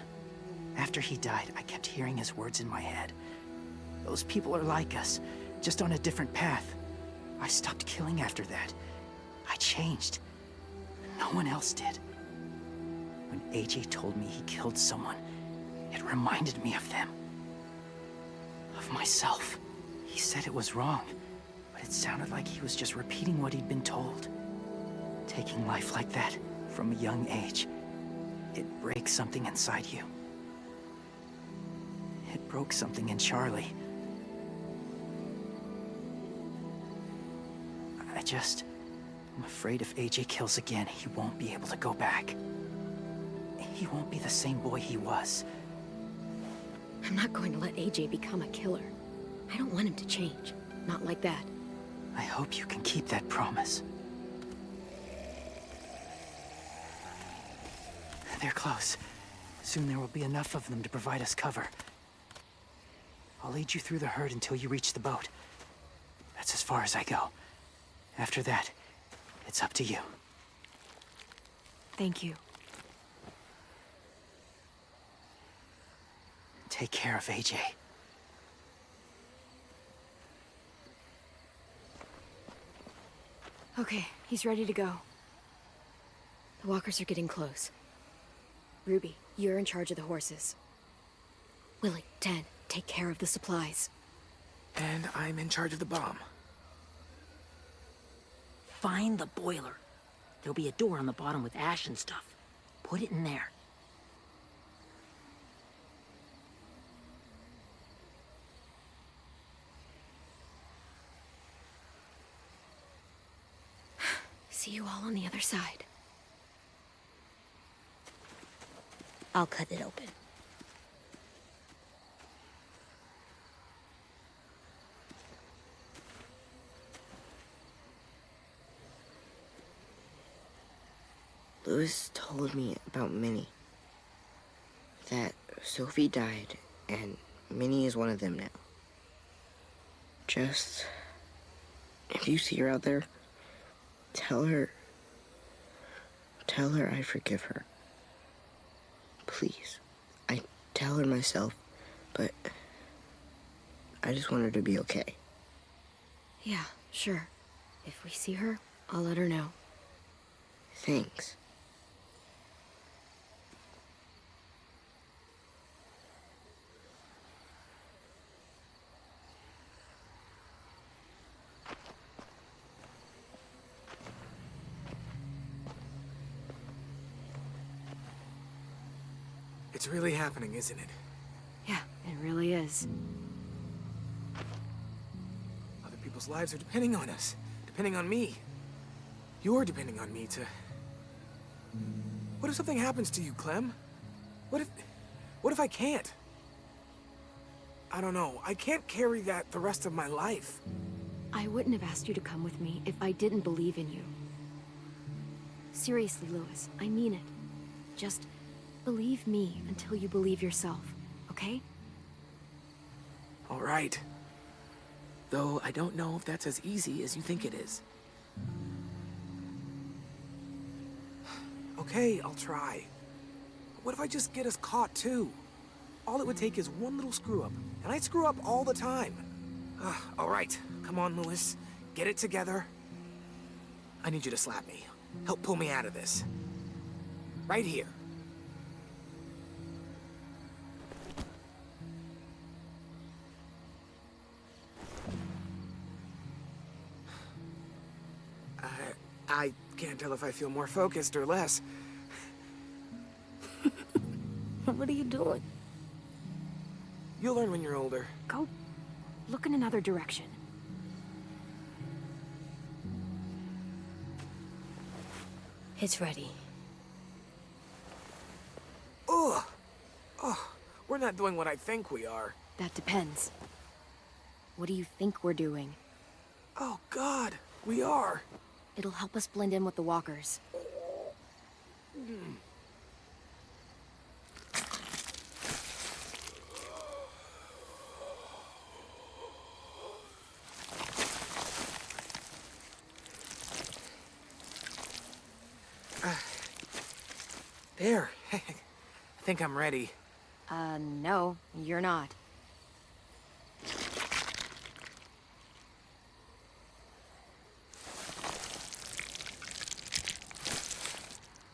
After he died, I kept hearing his words in my head. Those people are like us, just on a different path. I stopped killing after that. I changed. No one else did. When AJ told me he killed someone, it reminded me of them. Of myself. He said it was wrong, but it sounded like he was just repeating what he'd been told. Taking life like that, from a young age, it breaks something inside you. It broke something in Charlie. I'm afraid if AJ kills again, he won't be able to go back. He won't be the same boy he was. I'm not going to let AJ become a killer. I don't want him to change. Not like that. I hope you can keep that promise. They're close. Soon there will be enough of them to provide us cover. I'll lead you through the herd until you reach the boat. That's as far as I go. After that, it's up to you. Thank you. Take care of AJ. Okay, he's ready to go. The walkers are getting close. Ruby, you're in charge of the horses. Willie, Ted, take care of the supplies. And I'm in charge of the bomb. Find the boiler. There'll be a door on the bottom with ash and stuff. Put it in there. See you all on the other side. I'll cut it open. Louis told me about Minnie. That Sophie died, and Minnie is one of them now. Just... if you see her out there, tell her I forgive her. Please. I tell her myself, but I just want her to be okay. Yeah, sure. If we see her, I'll let her know. Thanks. It's really happening, isn't it? Yeah, it really is. Other people's lives are depending on us. Depending on me. You're depending on me to... What if something happens to you, Clem? What if I can't? I don't know. I can't carry that the rest of my life. I wouldn't have asked you to come with me if I didn't believe in you. Seriously, Louis, I mean it. Just believe me until you believe yourself, okay? All right. Though I don't know if that's as easy as you think it is. Okay, I'll try. What if I just get us caught too? All it would take is one little screw-up, and I screw up all the time. All right, come on, Louis. Get it together. I need you to slap me. Help pull me out of this. Right here. I can't tell if I feel more focused or less. What are you doing? You'll learn when you're older. Go look in another direction. It's ready. not doing what I think we are. That depends. What do you think we're doing? Oh, God, we are. It'll help us blend in with the walkers. There. I think I'm ready. No, you're not.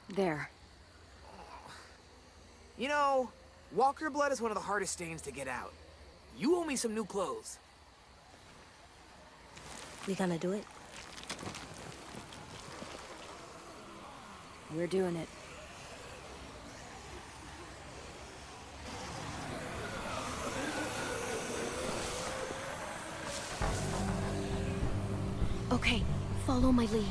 There. You know, walker blood is one of the hardest stains to get out. You owe me some new clothes. We gonna do it? We're doing it. Okay, follow my lead.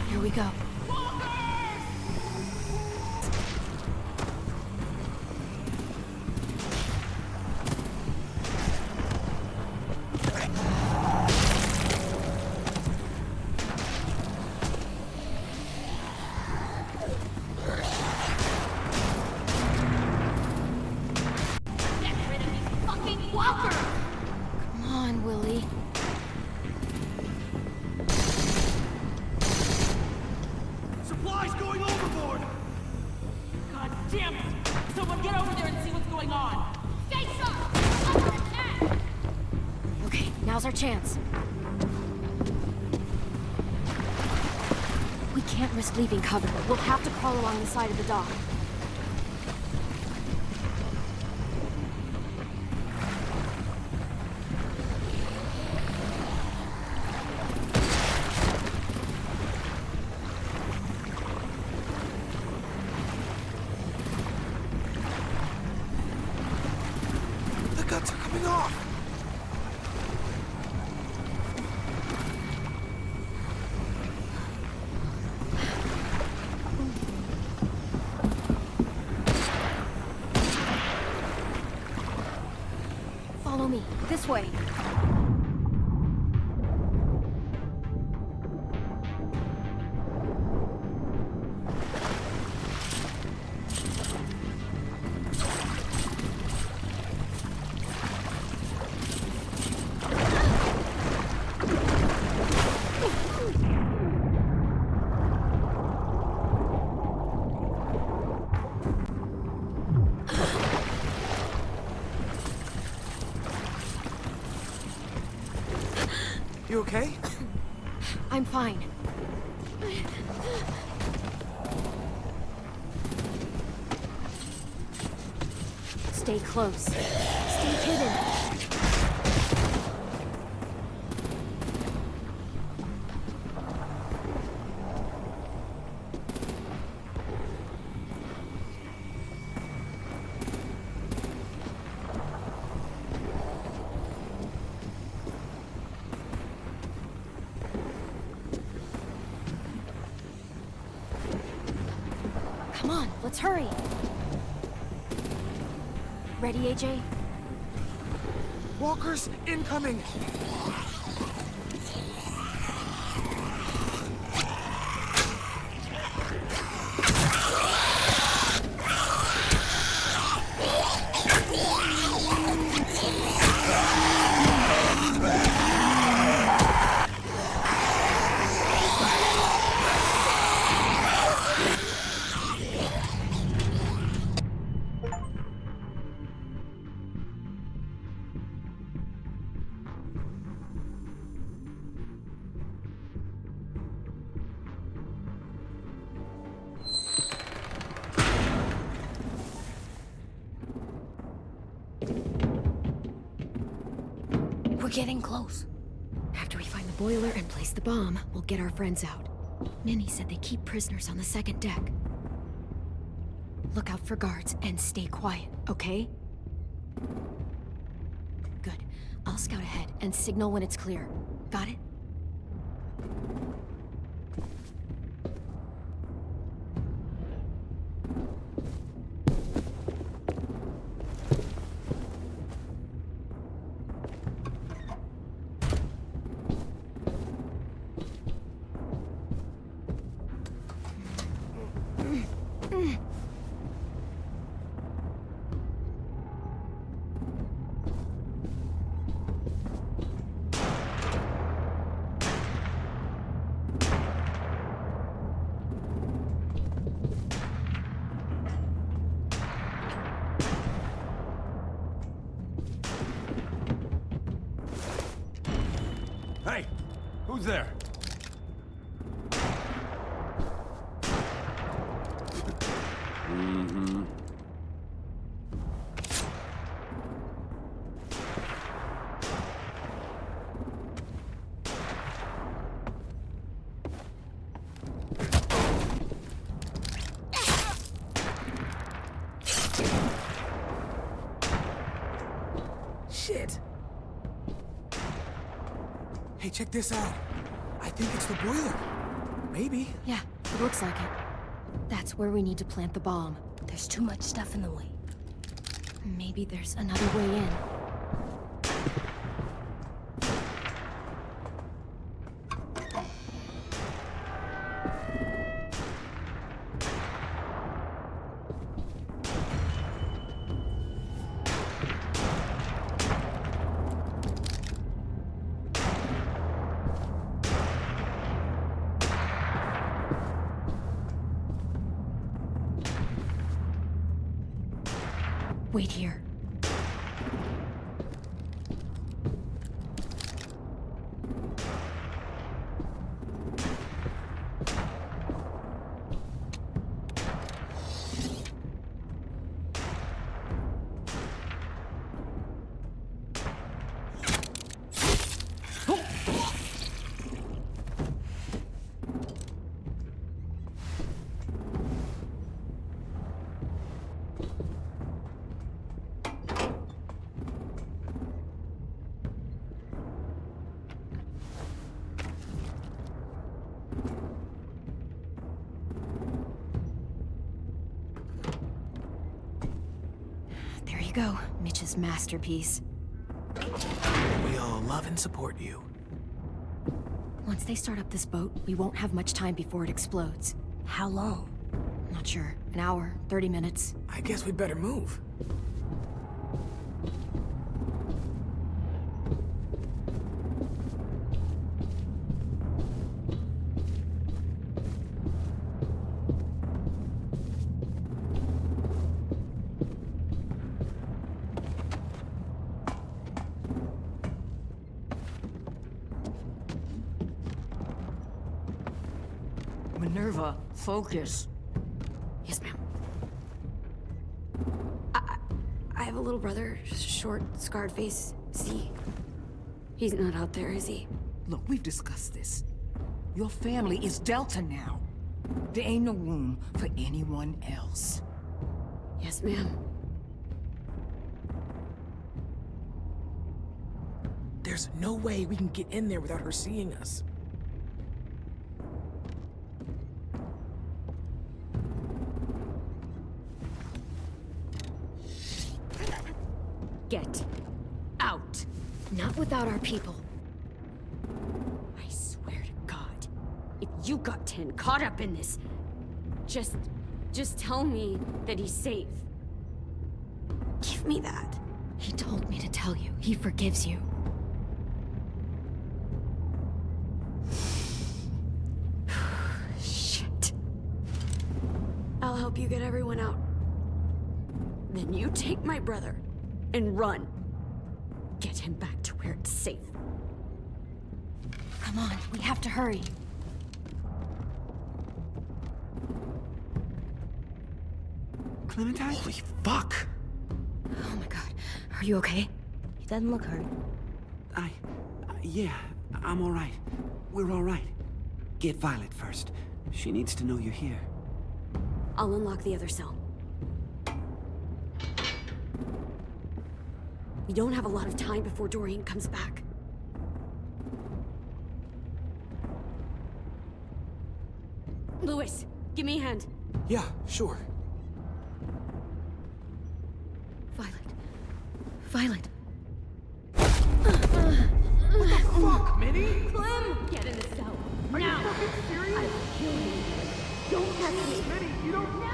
Here we go. Come on, Willie. Supplies going overboard! God damn it! Someone get over there and see what's going on! Face up! Under attack! Okay, now's our chance. We can't risk leaving cover. We'll have to crawl along the side of the dock. The guts are coming off. Follow me. This way. You okay? I'm fine. Stay close. Stay hidden. Come on, let's hurry. Ready, AJ? Walkers incoming! We're getting close. After we find the boiler and place the bomb, we'll get our friends out. Minnie said they keep prisoners on the second deck. Look out for guards and stay quiet, okay? Good. I'll scout ahead and signal when it's clear. Got it? Hey! Who's there? Mm-hmm. Shit! Hey, check this out. I think it's the boiler. Maybe. Yeah, it looks like it. That's where we need to plant the bomb. There's too much stuff in the way. Maybe there's another way in. Wait here. There you go, Mitch's masterpiece. We all love and support you. Once they start up this boat, we won't have much time before it explodes. How long? Not sure. An hour, 30 minutes. I guess we'd better move. Minerva, focus. Yes, ma'am. I have a little brother, short, scarred face. See? He's not out there, is he? Look, we've discussed this. Your family is Delta now. There ain't no room for anyone else. Yes, ma'am. There's no way we can get in there without her seeing us. Get out. Not without our people. I swear to God, if you got 10 caught up in this, just tell me that he's safe. Give me that. He told me to tell you. He forgives you. Shit. I'll help you get everyone out. Then you take my brother and run. Get him back to where it's safe. Come on, we have to hurry. Clementine? Holy fuck! Oh my god. Are you okay? He doesn't look hurt. Yeah, I'm all right. We're all right. Get Violet first. She needs to know you're here. I'll unlock the other cell. We don't have a lot of time before Dorian comes back. Lewis, give me a hand. Yeah, sure. Violet. What the fuck, Minnie? Clem! Get in the cell. Are now. you fucking serious? I will kill you. Don't touch me. Minnie, you don't... No!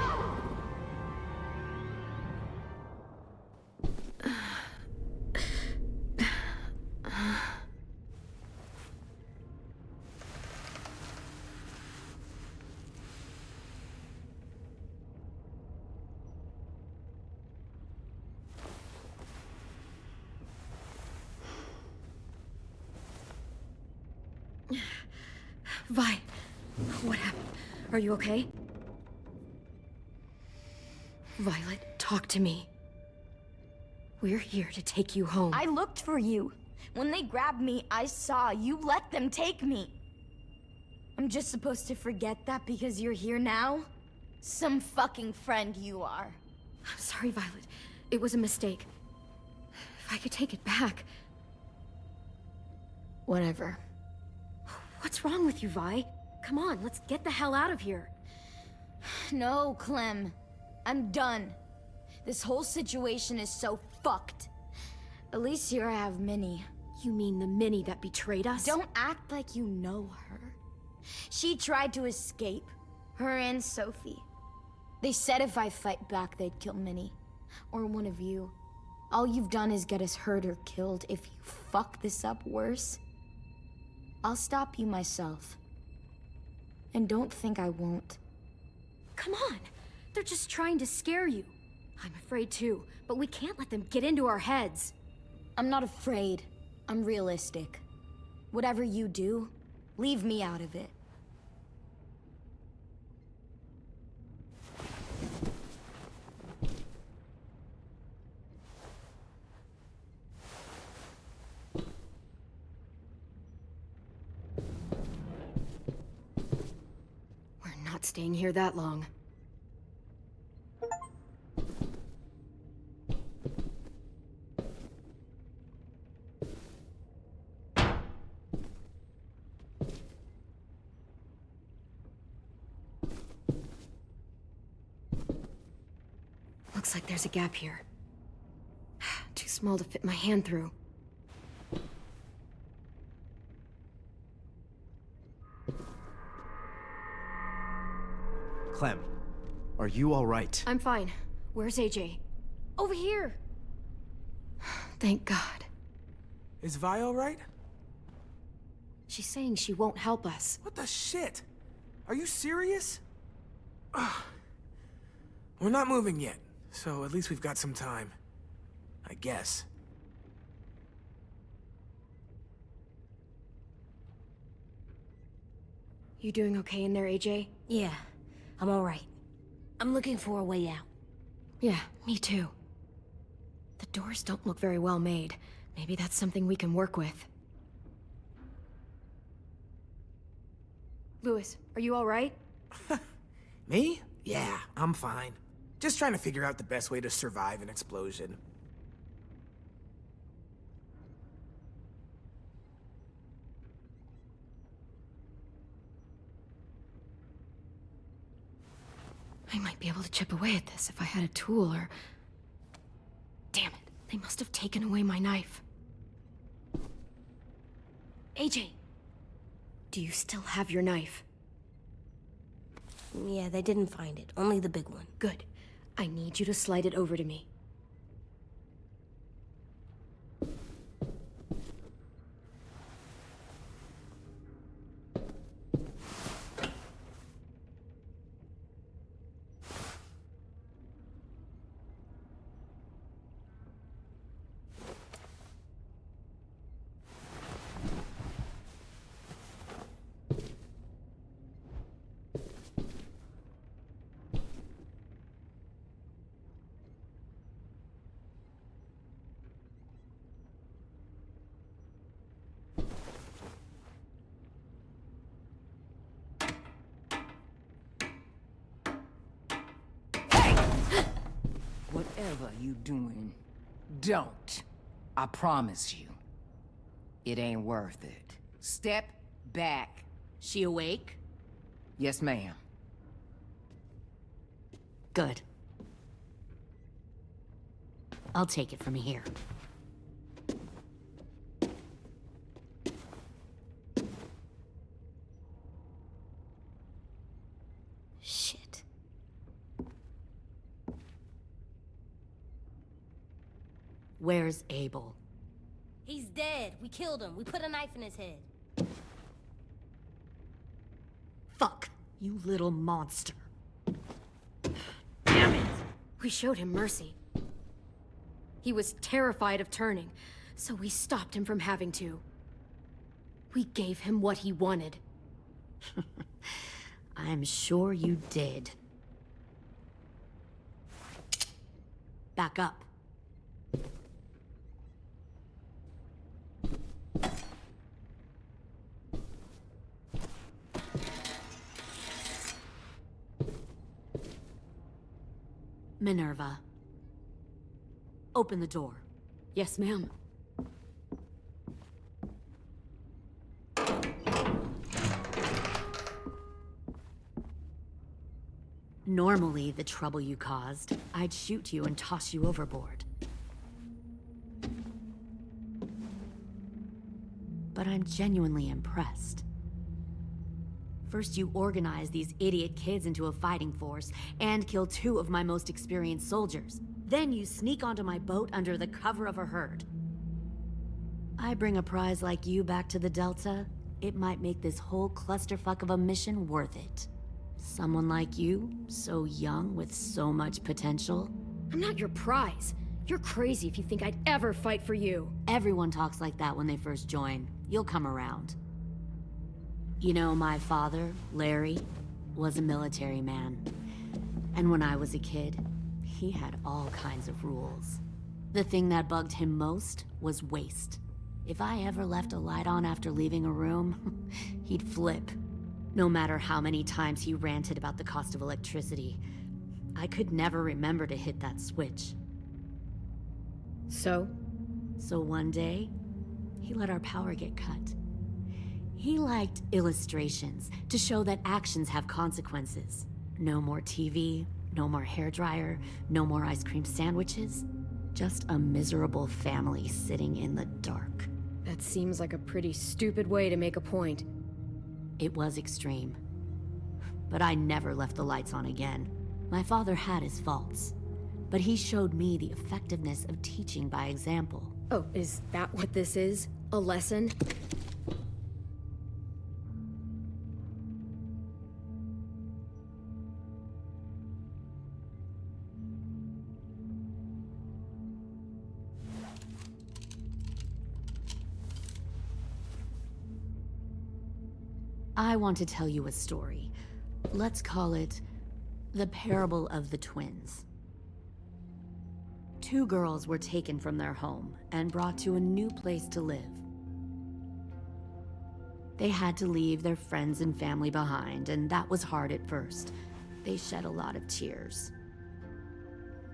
Vi, what happened? Are you okay? Violet, talk to me. We're here to take you home. I looked for you. When they grabbed me, I saw you let them take me. I'm just supposed to forget that because you're here now? Some fucking friend you are. I'm sorry, Violet. It was a mistake. If I could take it back... Whatever. What's wrong with you, Vi? Come on, let's get the hell out of here. No, Clem. I'm done. This whole situation is so fucked. At least here I have Minnie. You mean the Minnie that betrayed us? Don't act like you know her. She tried to escape. Her and Sophie. They said if I fight back, they'd kill Minnie. Or one of you. All you've done is get us hurt or killed. If you fuck this up worse, I'll stop you myself. And don't think I won't. Come on! They're just trying to scare you. I'm afraid too, but we can't let them get into our heads. I'm not afraid. I'm realistic. Whatever you do, leave me out of it. We're not staying here that long. Looks like there's a gap here. Too small to fit my hand through. Clem, are you all right? I'm fine. Where's AJ? Over here! Thank God. Is Vi all right? She's saying she won't help us. What the shit? Are you serious? Ugh. We're not moving yet, so at least we've got some time. I guess. You doing okay in there, AJ? Yeah, I'm alright. I'm looking for a way out. Yeah, me too. The doors don't look very well made. Maybe that's something we can work with. Louis, are you all right? Me? Yeah, I'm fine. Just trying to figure out the best way to survive an explosion. I might be able to chip away at this if I had a tool or... Damn it, they must have taken away my knife. AJ, do you still have your knife? Yeah, they didn't find it. Only the big one. Good. I need you to slide it over to me. Whatever you doing, don't. I promise you. It ain't worth it. Step back. She awake? Yes, ma'am. Good. I'll take it from here. Shit. Where's Abel? He's dead. We killed him. We put a knife in his head. Fuck, you little monster. Damn it! We showed him mercy. He was terrified of turning, so we stopped him from having to. We gave him what he wanted. I'm sure you did. Back up. Minerva. Open the door. Yes, ma'am. Normally, the trouble you caused, I'd shoot you and toss you overboard. But I'm genuinely impressed. First, you organize these idiot kids into a fighting force and kill 2 of my most experienced soldiers. Then you sneak onto my boat under the cover of a herd. I bring a prize like you back to the Delta, it might make this whole clusterfuck of a mission worth it. Someone like you, so young with so much potential. I'm not your prize. You're crazy if you think I'd ever fight for you. Everyone talks like that when they first join. You'll come around. You know, my father, Larry, was a military man. And when I was a kid, he had all kinds of rules. The thing that bugged him most was waste. If I ever left a light on after leaving a room, he'd flip. No matter how many times he ranted about the cost of electricity, I could never remember to hit that switch. So? So one day, he let our power get cut. He liked illustrations to show that actions have consequences. No more TV, no more hairdryer, no more ice cream sandwiches. Just a miserable family sitting in the dark. That seems like a pretty stupid way to make a point. It was extreme. But I never left the lights on again. My father had his faults, but he showed me the effectiveness of teaching by example. Oh, is that what this is? A lesson? I want to tell you a story. Let's call it the Parable of the Twins. 2 girls were taken from their home and brought to a new place to live. They had to leave their friends and family behind, and that was hard at first. They shed a lot of tears.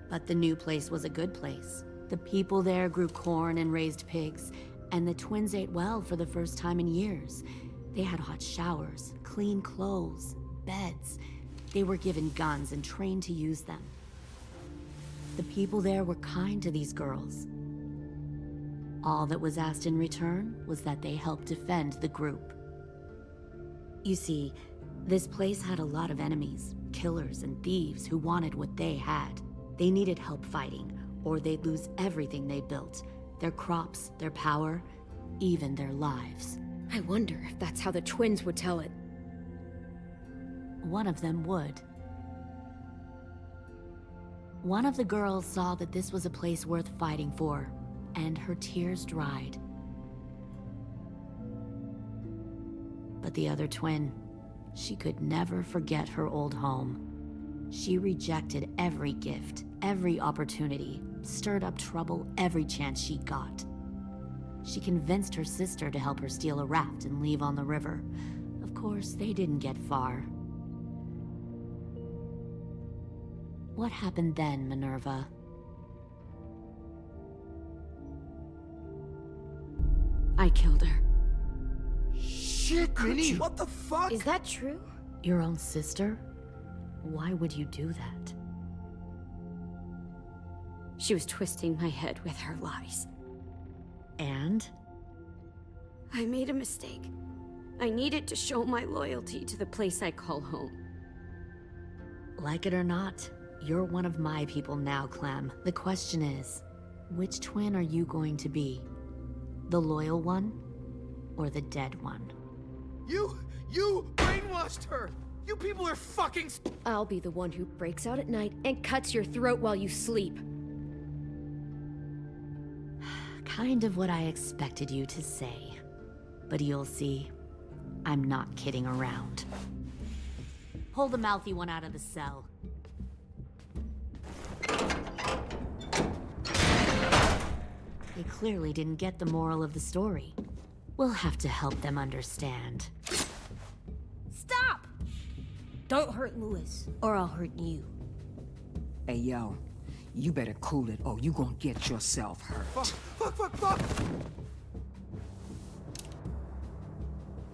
But the new place was a good place. The people there grew corn and raised pigs, and the twins ate well for the first time in years. They had hot showers, clean clothes, beds. They were given guns and trained to use them. The people there were kind to these girls. All that was asked in return was that they help defend the group. You see, this place had a lot of enemies, killers and thieves who wanted what they had. They needed help fighting, or they'd lose everything they built, their crops, their power, even their lives. I wonder if that's how the twins would tell it. One of them would. One of the girls saw that this was a place worth fighting for, and her tears dried. But the other twin, she could never forget her old home. She rejected every gift, every opportunity, stirred up trouble every chance she got. She convinced her sister to help her steal a raft and leave on the river. Of course, they didn't get far. What happened then, Minerva? I killed her. Shit, Minnie! What the fuck? Is that true? Your own sister? Why would you do that? She was twisting my head with her lies. And? I made a mistake. I needed to show my loyalty to the place I call home. Like it or not, you're one of my people now, Clem. The question is, which twin are you going to be? The loyal one, or the dead one? You brainwashed her! You people are fucking... I'll be the one who breaks out at night and cuts your throat while you sleep. Kind of what I expected you to say. But you'll see, I'm not kidding around. Pull the mouthy one out of the cell. They clearly didn't get the moral of the story. We'll have to help them understand. Stop! Don't hurt Louis, or I'll hurt you. Hey, yo. You better cool it, or you gonna get yourself hurt. Fuck!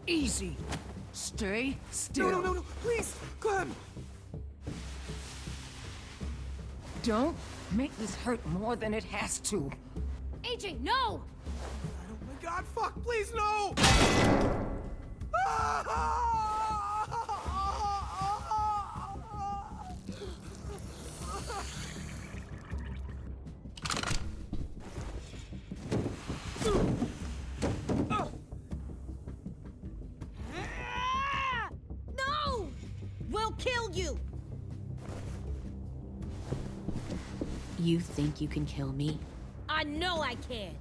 Easy. Stay still. No, please, Clem! Don't make this hurt more than it has to. AJ, no! Oh my god, fuck, please, no! No! We'll kill you! You think you can kill me? I know I can.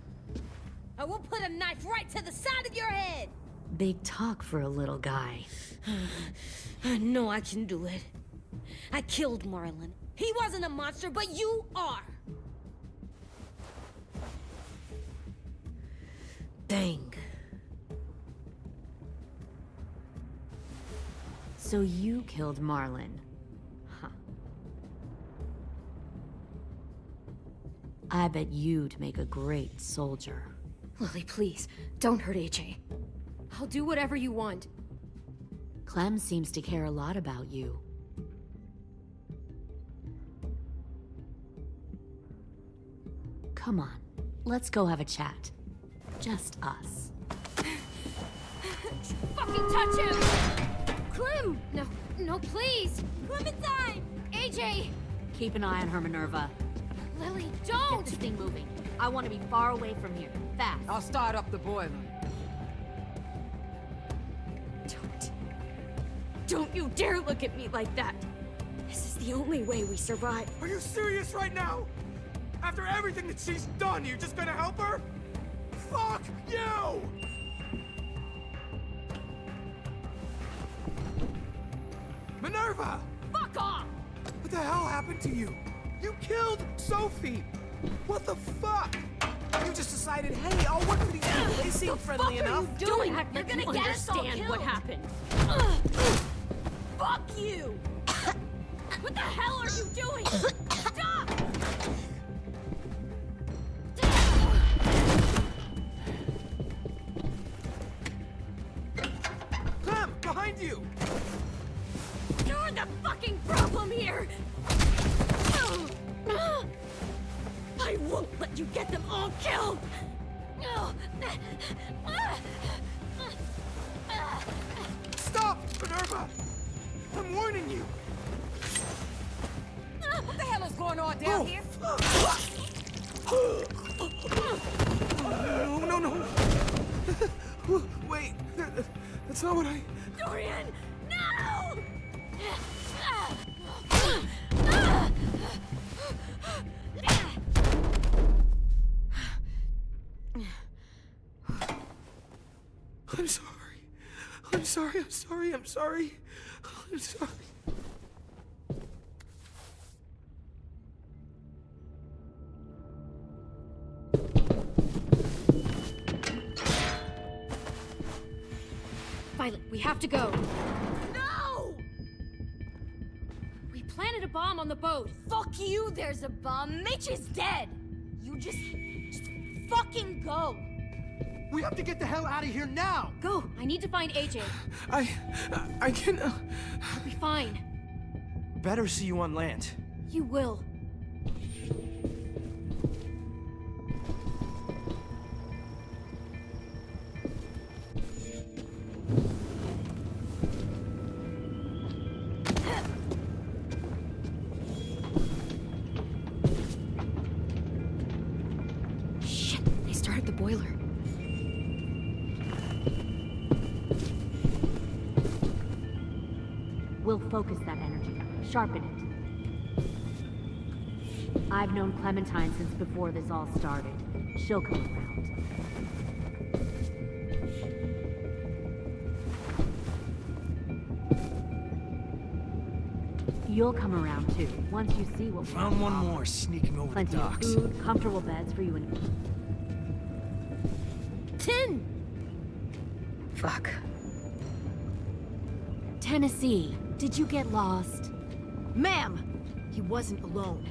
I will put a knife right to the side of your head. Big talk for a little guy. I know I can do it. I killed Marlon. He wasn't a monster, but you are. Dang. So you killed Marlon. Huh. I bet you'd make a great soldier. Lily, please, don't hurt AJ. I'll do whatever you want. Clem seems to care a lot about you. Come on, let's go have a chat. Just us. Fucking touch him! Clem! No, please! Clementine! AJ! Keep an eye on her, Minerva. Lily, Get don't! this thing moving. I want to be far away from here. Fast. I'll start up the boiler. Don't you dare look at me like that! This is the only way we survive. Are you serious right now? After everything that she's done, you're just gonna help her? Fuck you! Minerva! Fuck off! What the hell happened to you? You killed Sophie! What the fuck? You just decided, hey, I'll work for these people. They seem friendly enough. Doing? You're gonna get us all Understand what killed. happened. Fuck you! What the hell are you doing? Stop! Clem, behind you! You're the fucking problem here! I won't let you get them all killed! Stop, Minerva! I'm warning you! What the hell is going on down here? No. Wait, that's not what I... Dorian, no! I'm sorry. I'm sorry. Violet, we have to go. No! We planted a bomb on the boat. Fuck you, there's a bomb. Mitch is dead! You just fucking go! We have to get the hell out of here now! Go! I need to find AJ. I can... I'll be fine. Better see you on land. You will. We'll focus that energy, sharpen it. I've known Clementine since before this all started. She'll come around. You'll come around too, once you see what Found one more sneaking over Plenty the docks. of food, comfortable beds for you and... Tin! Fuck. Tennessee, did you get lost? Ma'am! He wasn't alone.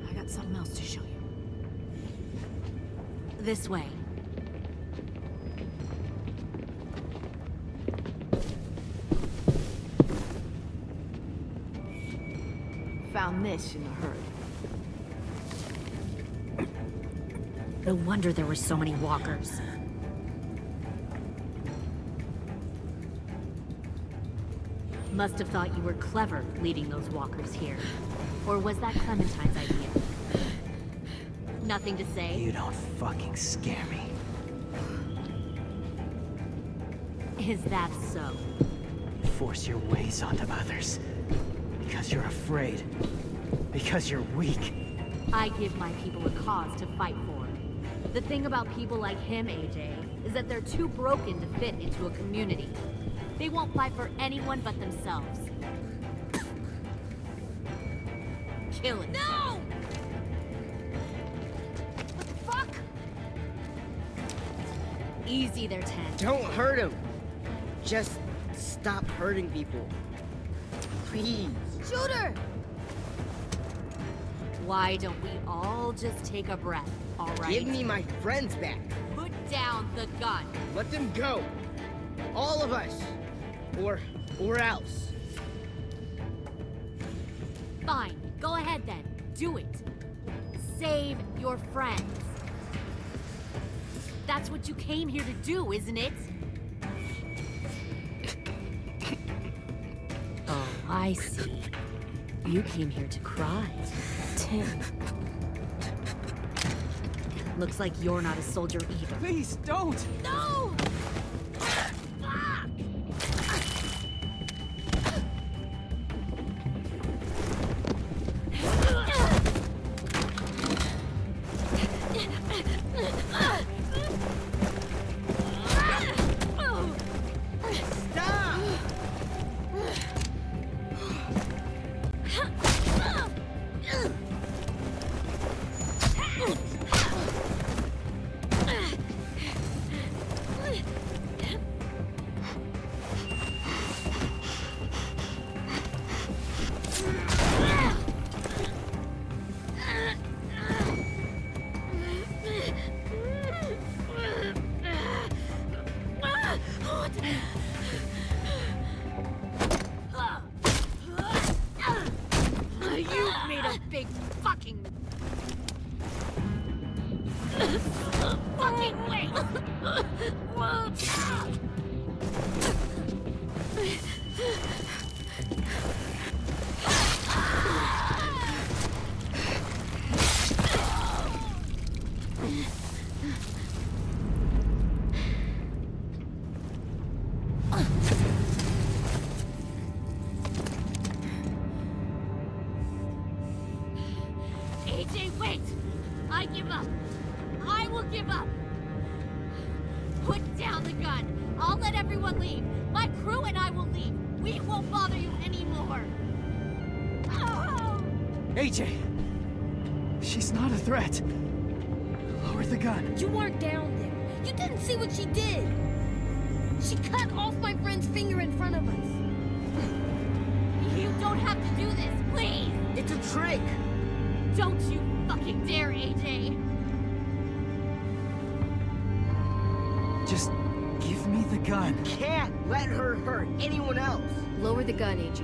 I got something else to show you. This way. Found this in a hurry. No wonder there were so many walkers. Must have thought you were clever leading those walkers here. Or was that Clementine's idea? Nothing to say? You don't fucking scare me. Is that so? You force your ways onto others. Because you're afraid. Because you're weak. I give my people a cause to fight for. The thing about people like him, AJ, is that they're too broken to fit into a community. They won't fight for anyone but themselves. Kill it. No! What the fuck? Easy there, Ten. Don't hurt him. Just stop hurting people. Please. Shoot her! Why don't we all just take a breath, all right? Give me my friends back. Put down the gun. Let them go. All of us. Or else. Fine. Go ahead then. Do it. Save your friends. That's what you came here to do, isn't it? Oh, I see. You came here to cry. Tim. Looks like you're not a soldier either. Please, don't! No! You made a big fucking wait! AJ, wait! I give up. I will give up. Put down the gun. I'll let everyone leave. My crew and I will leave. We won't bother you anymore. Oh! AJ! She's not a threat. Lower the gun. You weren't down there. You didn't see what she did. She cut off my friend's finger in front of us. You don't have to do this, please! It's a trick. Don't you fucking dare, AJ! Just give me the gun. Can't let her hurt anyone else. Lower the gun, AJ.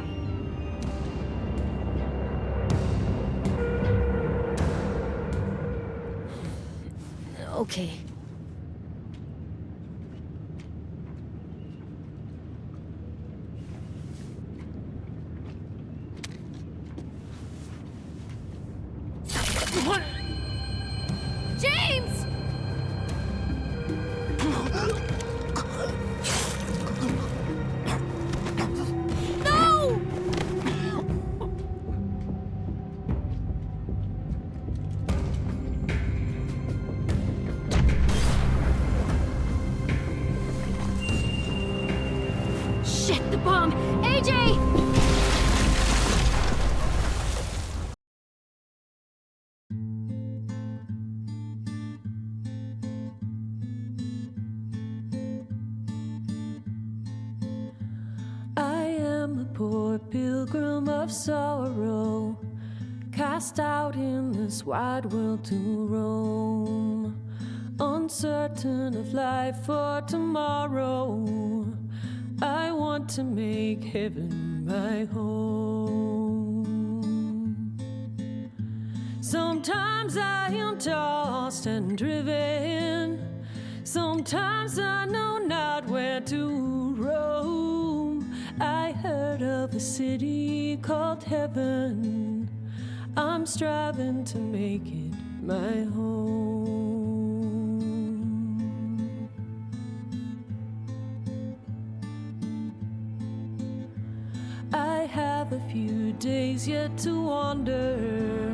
Okay. What? James! No! poor pilgrim of sorrow, cast out in this wide world to roam, uncertain of life for tomorrow. I want to make heaven my home. Sometimes I am tossed and driven, sometimes I know not where to roam. I heard of a city called heaven, I'm striving to make it my home. I have a few days yet to wander,